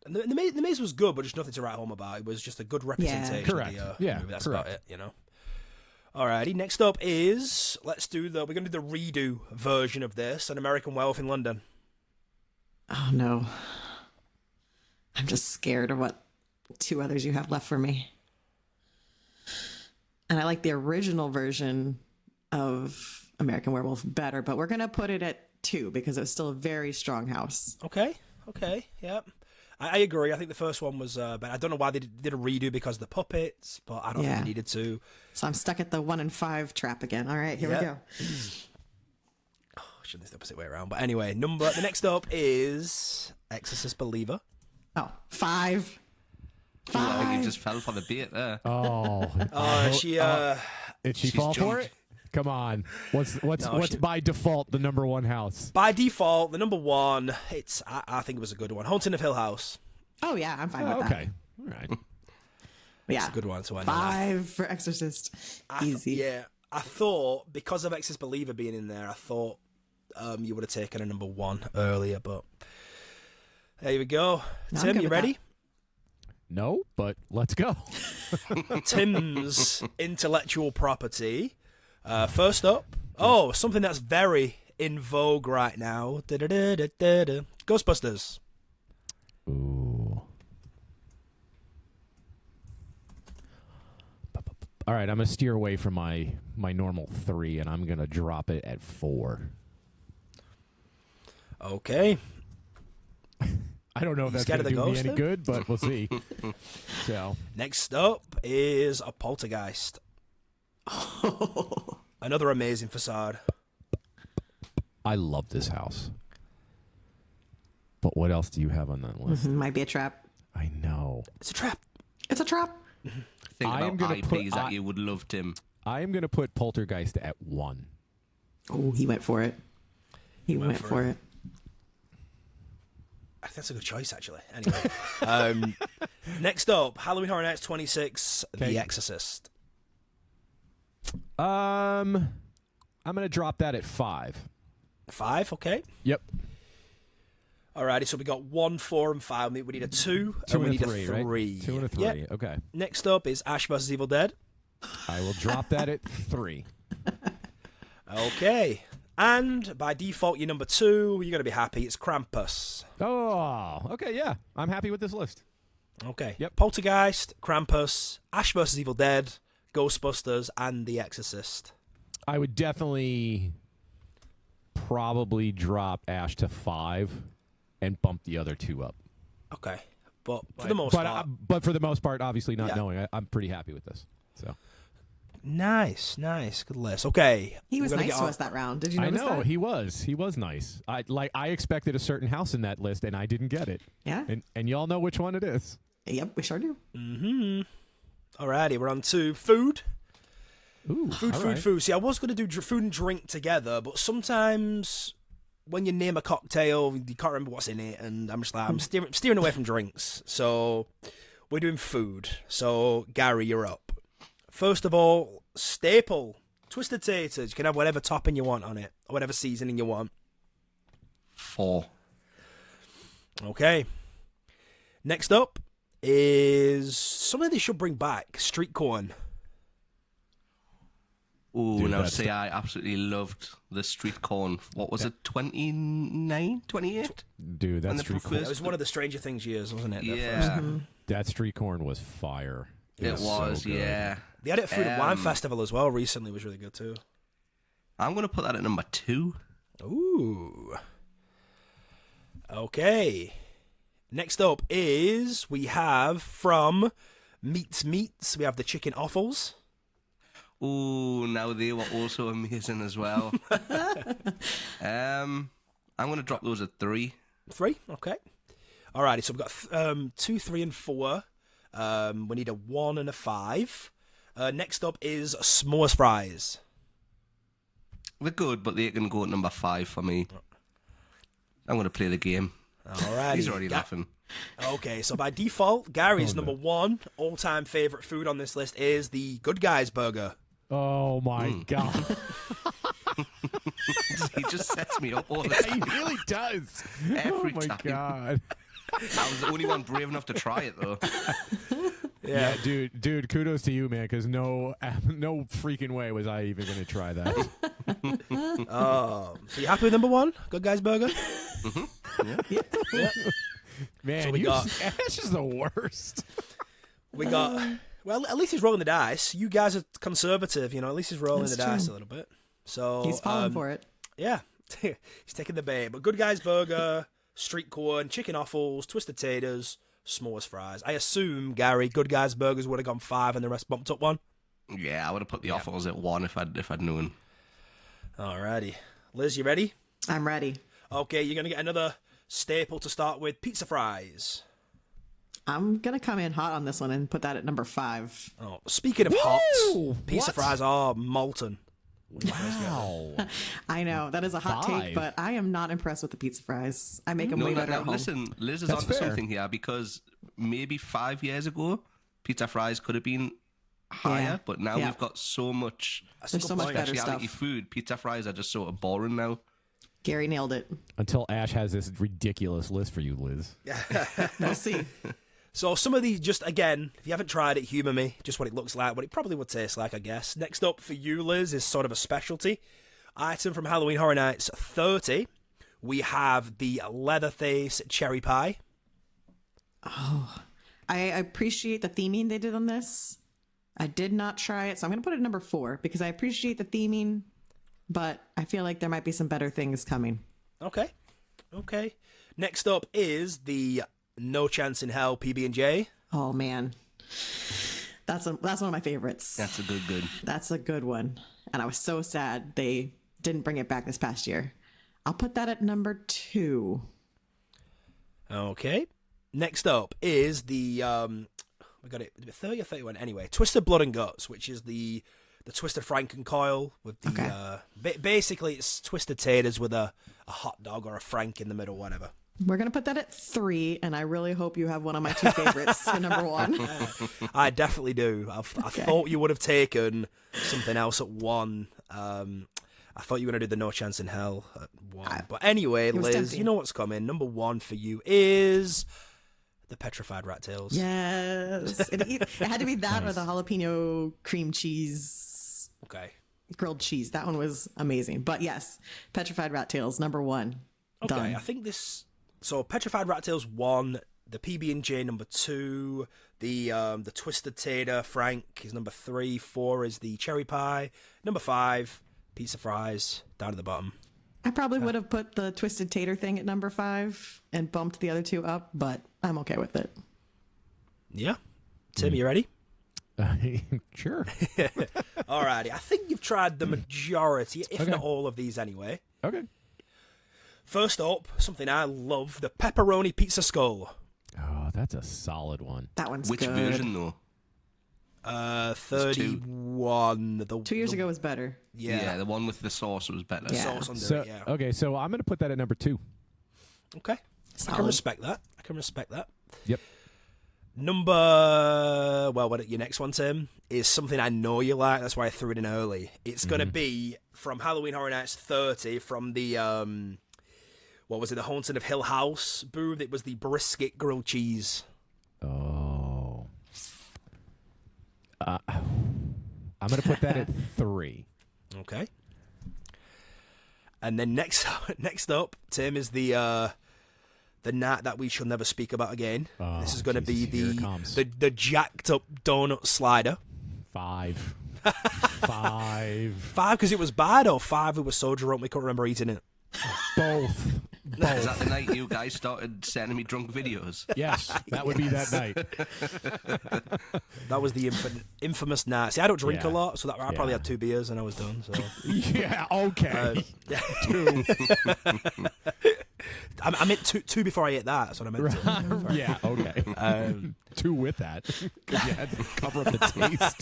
And the maze was good, but just nothing to write home about. It was just a good representation Correct. of the Yeah, movie. That's correct. about it, you know. Alrighty, next up is, we're going to do the redo version of this, An American Werewolf in London. Oh, no. I'm just scared of what 2 others you have left for me. And I like the original version of American Werewolf better, but we're going to put it at 2 because it was still a very strong house. Okay, yep. I agree. I think the first one was, but I don't know why they did a redo because of the puppets, but I don't think they needed to. So I'm stuck at the 1 and 5 trap again. All right, here we go. Oh, shouldn't the opposite way around. But anyway, the next up is Exorcist Believer. Oh, 5. I think you just fell for the bait there. Oh, did she fall for it? Come on. What's by default the number 1 house? By default, the number 1, I think it was a good one. Haunting of Hill House. Oh, yeah, I'm fine with that. Okay. All right. Yeah. It's a good one. So I know 5 for Exorcist. Easy. Yeah. I thought, because of Exorcist Believer being in there, I thought you would have taken a number 1 earlier, but there we go. No, Tim, you ready? No, but let's go. Tim's intellectual property. First up, something that's very in vogue right now. Ghostbusters. Ooh. All right, I'm going to steer away from my normal 3, and I'm going to drop it at 4. Okay. I don't know if that's going to do me any good, but we'll see. So next up is a Poltergeist. Another amazing facade. I love this house. But what else do you have on that list? Might be a trap. I know. It's a trap. It's a trap. Think about IPs that you would love, Tim. I am going to put Poltergeist at 1. Oh, he went for it. He went for it. I think that's a good choice, actually. Anyway. Next up, Halloween Horror Nights 26, The Exorcist. I'm going to drop that at 5. 5, okay. Yep. Alrighty, so we got 1, 4, and 5. We need a 2, 2 and we and need a 3, a 3. Right? 2 and a 3, Yep. okay. Next up is Ash vs. Evil Dead. I will drop that at 3. Okay. And by default, your number 2, you're going to be happy. It's Krampus. Oh, okay, yeah. I'm happy with this list. Okay. Yep. Poltergeist, Krampus, Ash vs. Evil Dead, Ghostbusters, and The Exorcist. I would definitely probably drop Ash to 5 and bump the other 2 up. Okay. But for the most part. But for the most part, obviously not knowing, I'm pretty happy with this. So Nice. Good list. Okay. He was nice to us that round. Did you notice that? I know, he was nice. I expected a certain house in that list, and I didn't get it. Yeah. And y'all know which one it is. Yep, we sure do. Mm-hmm. Alrighty, we're on to food. Ooh, Food. See, I was going to do food and drink together, but sometimes when you name a cocktail, you can't remember what's in it, and I'm just like, I'm steering away from drinks. So we're doing food. So Gary, you're up. First of all, staple, twisted taters. You can have whatever topping you want on it, or whatever seasoning you want. 4. Okay. Next up is something they should bring back, street corn. Ooh, Dude, now see, I absolutely loved the street corn. What was it, 29, 28? Dude, that street corn. It was one of the Stranger Things years, wasn't it? Yeah. That street corn was fire. It was, so good. yeah. They had it at Food and Wine Festival as well recently, was really good too. I'm going to put that at number 2. Ooh. Okay. Next up is, we have from Meats, we have the chicken offals. Ooh, now they were also amazing as well. I'm going to drop those at 3. 3, okay. Alrighty, so we've got 2, 3, and 4. We need a 1 and a 5. Next up is s'mores fries. They're good, but they can go at number 5 for me. I'm going to play the game. Alrighty. He's already laughing. Okay, so by default, Gary's number 1 all-time favorite food on this list is the Good Guys burger. Oh my god. He just sets me up all the time. He really does. Every oh my time. god. I was the only one brave enough to try it, though. Yeah, dude, kudos to you, man, because no freaking way was I even going to try that. So you happy with number one? Good Guys Burger? Man, So we got- Ash is the worst. We got... Well, at least he's rolling the dice. You guys are conservative, at least he's rolling That's the dice true. a little bit. So He's falling for it. Yeah, he's taking the bait. But Good Guys Burger, street corn, chicken offals, twisted taters, s'mores fries. I assume, Gary, Good Guys Burgers would have gone 5 and the rest bumped up 1. Yeah, I would have put the offals at 1 if I'd known. Alrighty. Liz, you ready? I'm ready. Okay, you're going to get another staple to start with, pizza fries. I'm going to come in hot on this one and put that at number 5. Oh, speaking of Woo! hot, pizza What? fries are molten. Wow. I know, that is a hot 5. take, but I am not impressed with the pizza fries. I make them way better at home. Listen, Liz is That's onto fair. something here because maybe 5 years ago, pizza fries could have been higher, Yeah. but now Yeah. we've got so much There's so much better specialty stuff. food. Pizza fries are just sort of boring now. Gary nailed it. Until Ash has this ridiculous list for you, Liz. We'll see. So some of these, just again, if you haven't tried it, humour me. Just what it looks like, what it probably would taste like, I guess. Next up for you, Liz, is sort of a specialty item from Halloween Horror Nights 30. We have the Leatherface cherry pie. I appreciate the theming they did on this. I did not try it, so I'm going to put it at number 4 because I appreciate the theming, but I feel like there might be some better things coming. Okay. Next up is the No Chance in Hell PB&J. Oh man, that's one of my favorites. That's a good. That's a good one, and I was so sad they didn't bring it back this past year. I'll put that at number 2. Okay. Next up is the we got it 30 or 31 anyway. Twisted Blood and Guts, which is the Twisted Frankencoil with the Okay. Basically it's twisted taters with a hot dog or a frank in the middle, whatever. We're gonna put that at 3, and I really hope you have one of my 2 favorites at number 1. I definitely do. I thought you would have taken something else at 1. I thought you were going to do the No Chance in Hell at 1. But anyway, was Liz, tempting. you know what's coming. Number 1 for you is the Petrified Rat Tails. Yes, it had to be that or the jalapeno cream cheese Okay. grilled cheese. That one was amazing. But yes, petrified rat tails number 1. Okay, Done. I think this... So, Petrified Rat Tails 1, the PB&J number 2, the Twisted Tater Frank is number 3, 4 is the Cherry Pie, number 5, Pizza Fries, down to the bottom. I probably would have put the twisted tater thing at number 5 and bumped the other 2 up, but I'm okay with it. Yeah. Tim, you ready? Sure. Alrighty, I think you've tried the majority, if Okay. not all of these anyway. Okay. First up, something I love, the Pepperoni Pizza Skull. Oh, that's a solid one. That one's Which good. version though? 31. 2 years ago was better. Yeah. the one with the sauce was better. Yeah. Sauce under So it, yeah. okay, so I'm gonna put that at number 2. Okay. I can Solid. respect that. Yep. Your next one, Tim, is something I know you like. That's why I threw it in early. It's going to be from Halloween Horror Nights 30 from the, the Haunting of Hill House booth. It was the brisket grilled cheese. Oh. I'm gonna put that at 3. Okay. And then next up, Tim, is the gnat that we shall never speak about again. Oh, This is going to be Jesus, here it comes. the jacked up donut slider. 5. 5. 5 because it was bad, or 5 we were so drunk we couldn't remember eating it. Both. Is that the night you guys started sending me drunk videos? Yes, that would be that night. That was the infamous gnat. See, I don't drink a Yeah. lot, so I probably Yeah. had 2 beers and I was done. So Yeah. Okay. 2. I meant two before I ate that. That's what I meant. To. Yeah. Okay. 2 with that because you had to cover up the taste.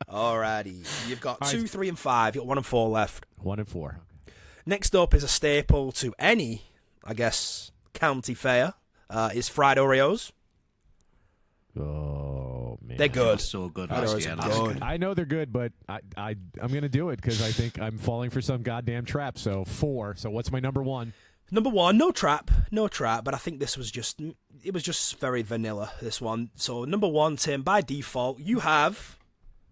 Alrighty, you've got All right. 2, 3, and 5. You've got 1 and 4 left. 1 and 4. Next up is a staple to any, I guess, county fair. Is fried Oreos. Oh man, They're good. So good. Oreos last year. are Last good. year. I know they're good, but I'm gonna do it because I think I'm falling for some goddamn trap. So 4. So what's my number 1? Number one, no trap, but I think this was just, it was just very vanilla, this one. So number one, Tim, by default, you have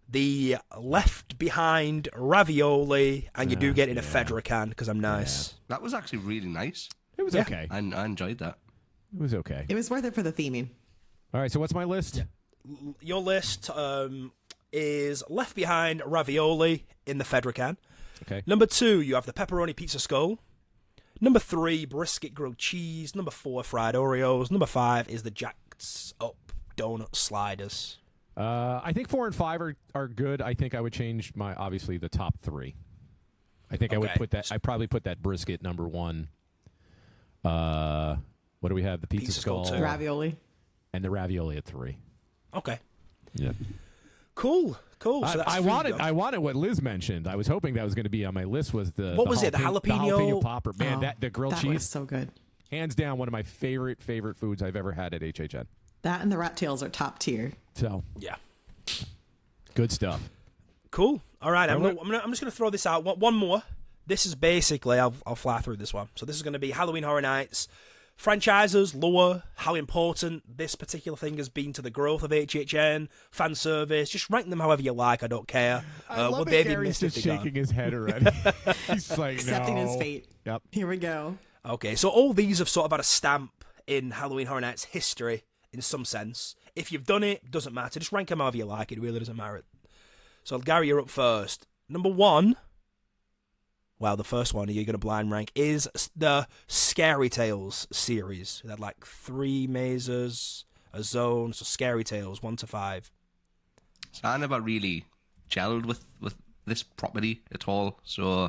the Left Behind ravioli, and you do get it in a Fedra can, because I'm nice. That was actually really nice. It was okay. I enjoyed that. It was okay. It was worth it for the theming. All right, so what's my list? Your list is Left Behind ravioli in the Fedra can. Okay. Number two, you have the pepperoni pizza skull. Number three, brisket grilled cheese. Number four, fried Oreos. Number five is the Jack's Up donut sliders. I think 4 and 5 are good. I think I would change obviously the top 3. I think I would put that. I probably put that brisket number 1. What do we have? The pizza skull, two. Ravioli, and the ravioli at 3. Okay. Yeah. Cool. So that's I three wanted done. what Liz mentioned. I was hoping that was going to be on my list. Was the What was it? The jalapeno popper? Man, Oh, the grilled that cheese, was so good. hands down, one of my favorite foods I've ever had at HHN. That and the rat tails are top tier. So Yeah. good stuff. Cool. All right. I'm just going to throw this out. One more. This is basically, I'll fly through this one. So this is going to be Halloween Horror Nights. Franchises, lore, how important this particular thing has been to the growth of HHN, fan service. Just rank them however you like. I don't care. I love Would that they be Gary's missed if just they gone? shaking his head already. He's like, Accepting no. his fate. Yep. Here we go. Okay, so all these have sort of had a stamp in Halloween Horror Nights history in some sense. If you've done it, doesn't matter. Just rank them however you like. It really doesn't matter. So Gary, you're up first. Number one. Well, the first one you're going to blind rank is the Scary Tales series. It had like 3 mazes, a zone, so Scary Tales 1 to 5. So I never really gelled with this property at all. So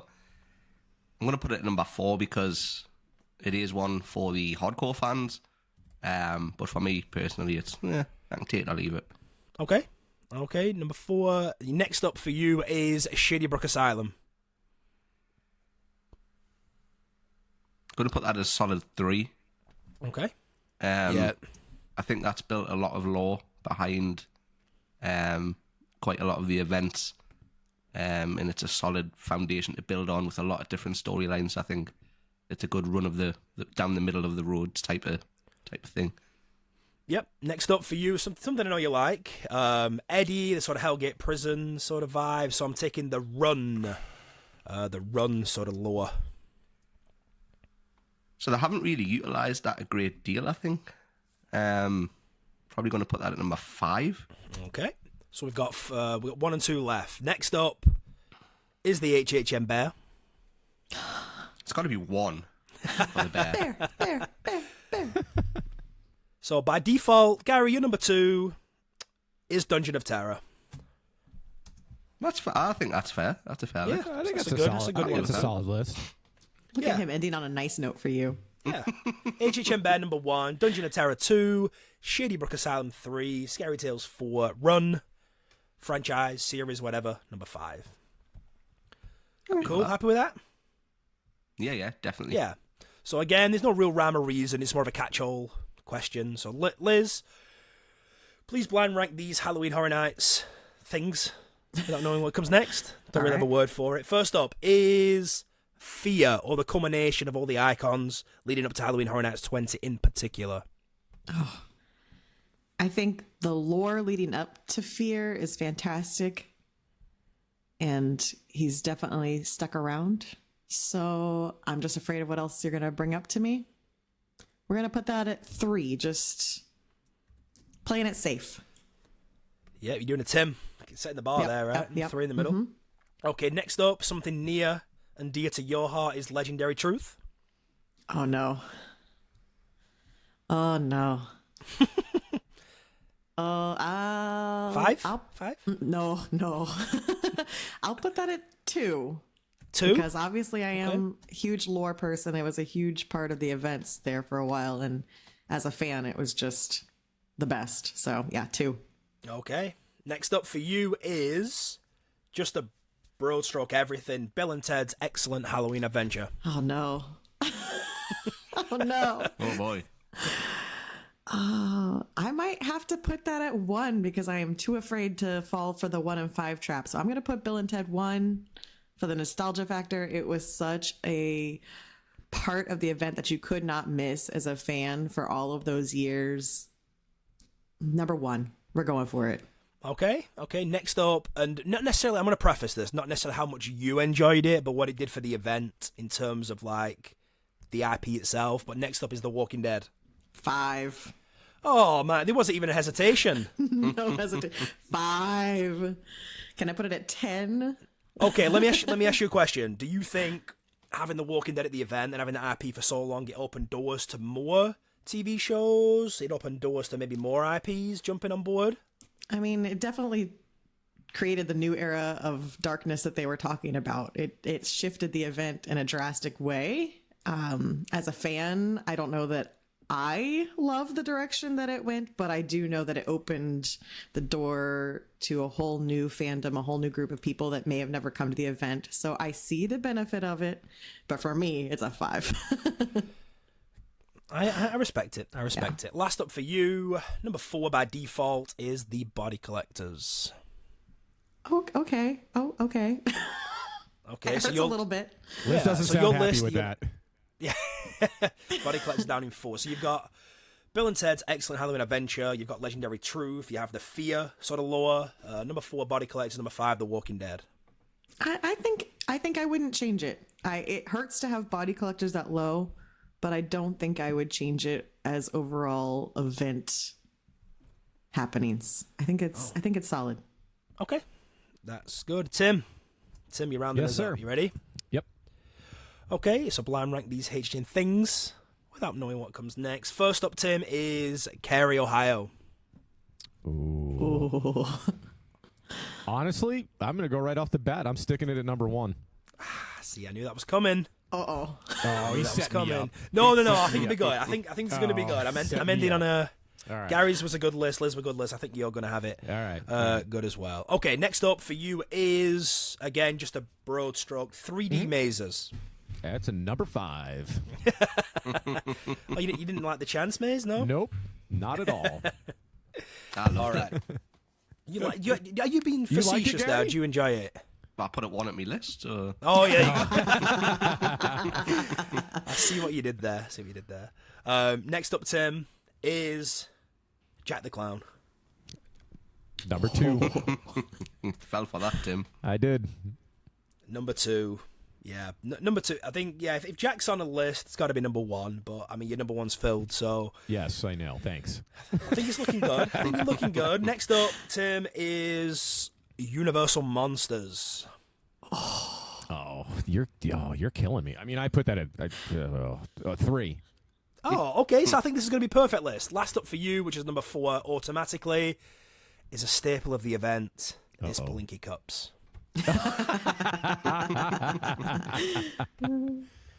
I'm going to put it at number 4 because it is one for the hardcore fans. But for me personally, it's I can take it or leave it. Okay, number 4. Next up for you is Shady Brook Asylum. Going to put that as solid 3. Okay. I think that's built a lot of lore behind quite a lot of the events, and it's a solid foundation to build on with a lot of different storylines. I think it's a good run of the down the middle of the roads type of thing. Yep. Next up for you, something I know you like. Eddie, the sort of Hellgate prison sort of vibe. So I'm taking the Run sort of lore. So they haven't really utilised that a great deal, I think. Probably going to put that at number 5. Okay. So we've got 1 and 2 left. Next up is the HHN Bear. It's got to be 1 for the bear. Bear. So by default, Gary, your number 2 is Dungeon of Terror. That's fair. I think that's fair. That's a fair list. I think That's that's a a good- that's a good solid. one. It's a solid list. Look Yeah. at him ending on a nice note for you. Yeah. HHN Bear number 1, Dungeon of Terror 2, Shady Brook Asylum 3, Scary Tales 4, Run, franchise, series, whatever, number 5. Cool, happy with that? Yeah, definitely. Yeah. So again, there's no real rhyme or reason. It's more of a catch-all question. So Liz, please blind rank these Halloween Horror Nights things without knowing what comes next. Don't really have a word for it. First up is Fear, or the culmination of all the icons leading up to Halloween Horror Nights 20 in particular. I think the lore leading up to Fear is fantastic. And he's definitely stuck around. So I'm just afraid of what else you're going to bring up to me. We're going to put that at 3, just playing it safe. Yeah, you're doing a Tim. Setting the bar Yep, there, right? yep. 3 in the middle. Okay, next up, something near and dear to your heart is Legendary Truth. Oh, no. Oh, no. 5? 5? No. I'll put that at 2. 2? Because obviously I am a huge lore person. It was a huge part of the events there for a while. And as a fan, it was just the best. So, yeah, 2. Okay. Next up for you is just a broad stroke everything. Bill and Ted's Excellent Halloween Adventure. Oh, no. Oh, no. Oh boy. I might have to put that at 1 because I am too afraid to fall for the 1 and 5 trap. So I'm going to put Bill and Ted 1 for the nostalgia factor. It was such a part of the event that you could not miss as a fan for all of those years. Number 1, we're going for it. Okay. Next up, and not necessarily, I'm going to preface this, not necessarily how much you enjoyed it, but what it did for the event in terms of like the IP itself. But next up is The Walking Dead. 5. Oh man, there wasn't even a hesitation. No hesitation. 5. Can I put it at 10? Okay, let me ask you a question. Do you think having The Walking Dead at the event and having the IP for so long, it opened doors to more TV shows? It opened doors to maybe more IPs jumping on board? I mean, it definitely created the new era of darkness that they were talking about. It shifted the event in a drastic way. As a fan, I don't know that I love the direction that it went, but I do know that it opened the door to a whole new fandom, a whole new group of people that may have never come to the event. So I see the benefit of it, but for me, it's a 5. I respect it. I respect it. Last up for you, number 4 by default is The Body Collectors. Oh, okay. Okay, It so hurts a little bit. Liz doesn't so sound your happy list, with that. Yeah, Body Collectors down in 4. So you've got Bill and Ted's Excellent Halloween Adventure. You've got Legendary Truth. You have the Fear sort of lore. Number 4, Body Collectors. Number 5, The Walking Dead. I think I wouldn't change it. It hurts to have Body Collectors that low, but I don't think I would change it as overall event happenings. I think it's solid. Okay, that's good. Tim, you're rounding Yes, us sir. up. You ready? Yep. Okay, so blind rank these HDN things without knowing what comes next. First up, Tim, is Cary, Ohio. Ooh. Honestly, I'm going to go right off the bat. I'm sticking it at number 1. See, I knew that was coming. Uh-oh. Oh, he's That was setting me coming. up. No. I think it'll be good. I think it's going to be good. I'm set ending me on a. All right. Gary's was a good list. Liz was a good list. I think you're going to have it. All right. Good as well. Okay, next up for you is again just a broad stroke 3D mazes. That's a number 5. Oh, you didn't like the chance maze, no? Nope, not at all. All right. Are you being You like it, facetious there? Gary? Do you enjoy it? I put it 1 at my list. So. Oh yeah. I see what you did there. Next up, Tim, is Jack the Clown. Number 2. Fell for that, Tim. I did. Number 2. Yeah, number 2. I think if Jack's on a list, it's got to be number 1. But I mean, your number 1's filled, so Yes, I know. Thanks. I think it's looking good. Next up, Tim, is Universal Monsters. Oh, you're killing me. I mean, I put that at 3. Oh, okay. So I think this is going to be a perfect list. Last up for you, which is number 4, automatically, is a staple of the event. It's Blinky Cups.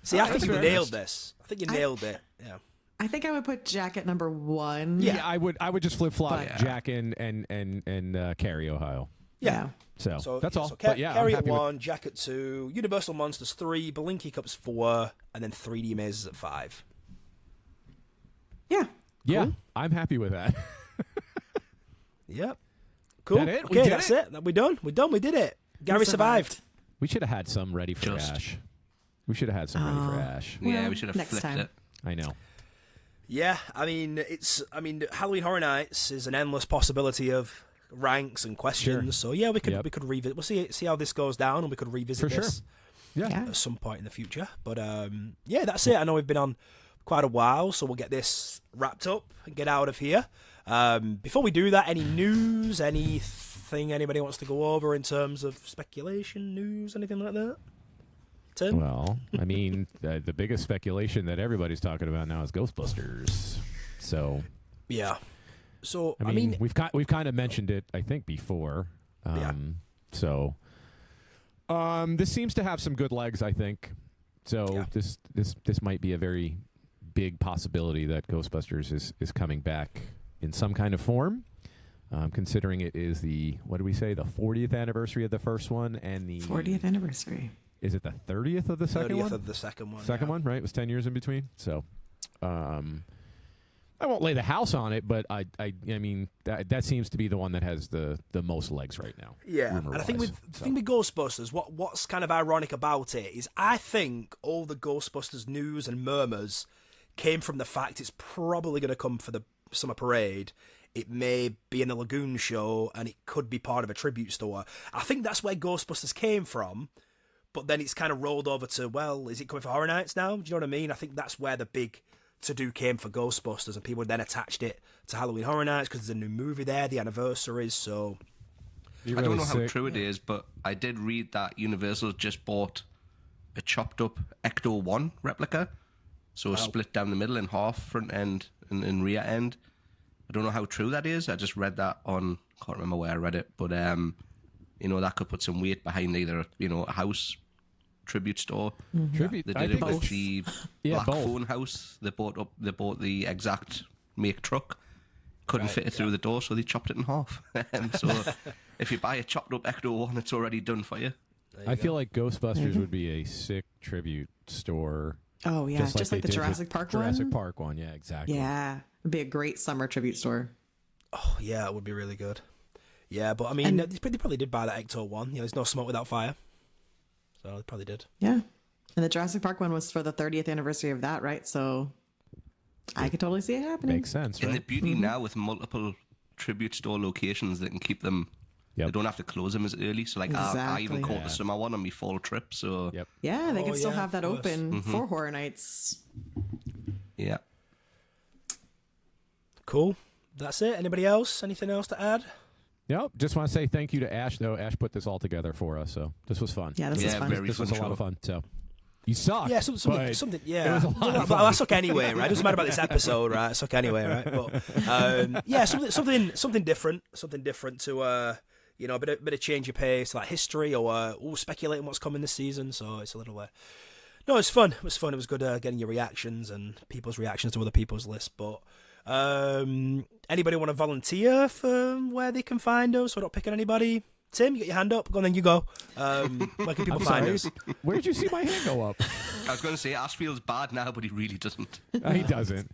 See, I think you nailed this. I think you nailed it. Yeah. I think I would put Jack at number 1. Yeah, I would just flip flop But- Jack and Cary, Ohio. Yeah. So that's all. So But yeah, Cary I'm at happy with- 1, Jack at 2, Universal Monsters 3, Blinky Cups 4, and then 3D Mazes at 5. Yeah. Yeah, Cool. I'm happy with that. Yep. Cool. That it? We Okay, did that's it? it. We're done. We did it. Gary survived. We should have had some ready for Just. Ash. We should have had some ready for Ash. Yeah, Well, we should have next flipped time. it. I know. Yeah, I mean, Halloween Horror Nights is an endless possibility of ranks and questions. Sure. So yeah, we could Yep. revisit. We'll see how this goes down, and we could revisit For sure. this Yeah. Yeah. at some point in the future. But yeah, that's it. I know we've been on quite a while, so we'll get this wrapped up and get out of here. Before we do that, any news, anything anybody wants to go over in terms of speculation, news, anything like that? Tim? Well, I mean, the biggest speculation that everybody's talking about now is Ghostbusters. So, Yeah. So I mean, we've kind of mentioned it, I think, before. Yeah. So, this seems to have some good legs, I think. So Yeah. this might be a very big possibility that Ghostbusters is coming back in some kind of form. Considering it is the 40th anniversary of the first one, and the 40th anniversary. Is it the 30th of the second 30th one? of the second one. Second yeah. one, right? It was 10 years in between. So, I won't lay the house on it, but I mean that seems to be the one that has the most legs right now. Yeah, and I think with Ghostbusters, what's kind of ironic about it is I think all the Ghostbusters news and murmurs came from the fact it's probably going to come for the summer parade. It may be in the Lagoon show, and it could be part of a tribute store. I think that's where Ghostbusters came from, but then it's kind of rolled over to, well, is it coming for Horror Nights now? Do you know what I mean? I think that's where the big to-do came for Ghostbusters, and people then attached it to Halloween Horror Nights because there's a new movie there, the anniversaries, so... I don't know how true it is, but I did read that Universal just bought a chopped-up Ecto-1 replica, so split down the middle in half, front end and rear end. I don't know how true that is. I just read that on... I can't remember where I read it, but, that could put some weight behind either, a house... tribute store. Tribute. They did it with the Black Phone House. They bought the exact make truck. Couldn't fit it through the door, so they chopped it in half. So if you buy a chopped up Ecto-1, it's already done for you. I feel like Ghostbusters would be a sick tribute store. Oh yeah, just like the Jurassic Park one. Jurassic Park one, yeah, exactly. Yeah, it'd be a great summer tribute store. Oh yeah, it would be really good. Yeah, but I mean, they probably did buy that Ecto-1. There's no smoke without fire. So they probably did. Yeah. And the Jurassic Park one was for the 30th anniversary of that, right? So I could totally see it happening. Makes sense, right? And the beauty now with multiple tribute store locations that can keep them, they don't have to close them as early. So like I even caught the summer one on my fall trip. So yeah, they can still have that open for Horror Nights. Yeah. Cool. That's it. Anybody else? Anything else to add? Nope. Just want to say thank you to Ash, though. Ash put this all together for us, so this was fun. Yeah, this was fun. This was a lot of fun. So you suck. Yeah, something. Yeah, it was a lot of but fun. I suck anyway, right? It doesn't matter about this episode, right? I suck anyway, right? But yeah, something different to a bit of change of pace, like history or speculating what's coming this season. So it's a little. No, it's fun. It was fun. It was good getting your reactions and people's reactions to other people's lists, but. Anybody want to volunteer for where they can find us? We're not picking anybody. Tim, you got your hand up. Go on then, you go. Where can people find us? Where did you see my hand go up? I was going to say Ash feels bad now, but he really doesn't. He doesn't.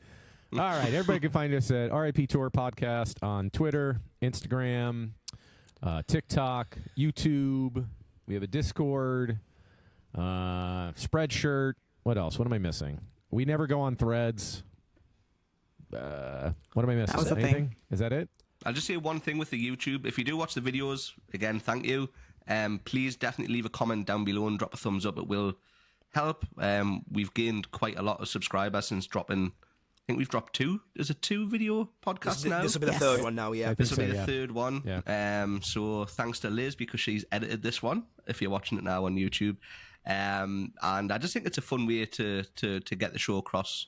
All right, everybody can find us at RIP Tour Podcast on Twitter, Instagram, TikTok, YouTube. We have a Discord, Spreadshirt. What else? What am I missing? We never go on Threads. What am I missing? That was a Anything? thing. Is that it? I'll just say one thing with the YouTube. If you do watch the videos, again, thank you. Please definitely leave a comment down below and drop a thumbs up. It will help. We've gained quite a lot of subscribers since dropping. I think we've dropped 2. Is it 2 video podcasts now? This will be the third one now. Yeah, this will be the third one. Yeah. So thanks to Liz because she's edited this one. If you're watching it now on YouTube, and I just think it's a fun way to get the show across.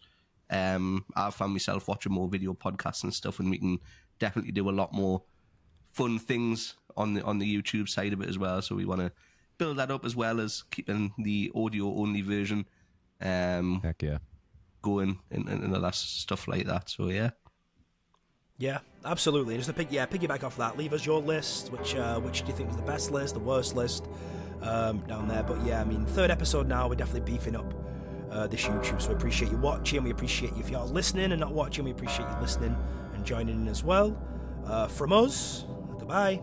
I've found myself watching more video podcasts and stuff, and we can definitely do a lot more fun things on the YouTube side of it as well. So we want to build that up as well as keeping the audio only version Heck yeah. going and other stuff like that. So yeah, absolutely. And just to piggyback off that, leave us your list. Which do you think was the best list, the worst list down there? But yeah, I mean, third episode now, we're definitely beefing up this YouTube, so we appreciate you watching. We appreciate you if you're listening and not watching. We appreciate you listening and joining in as well. From us, goodbye.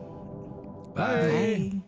Bye. Bye.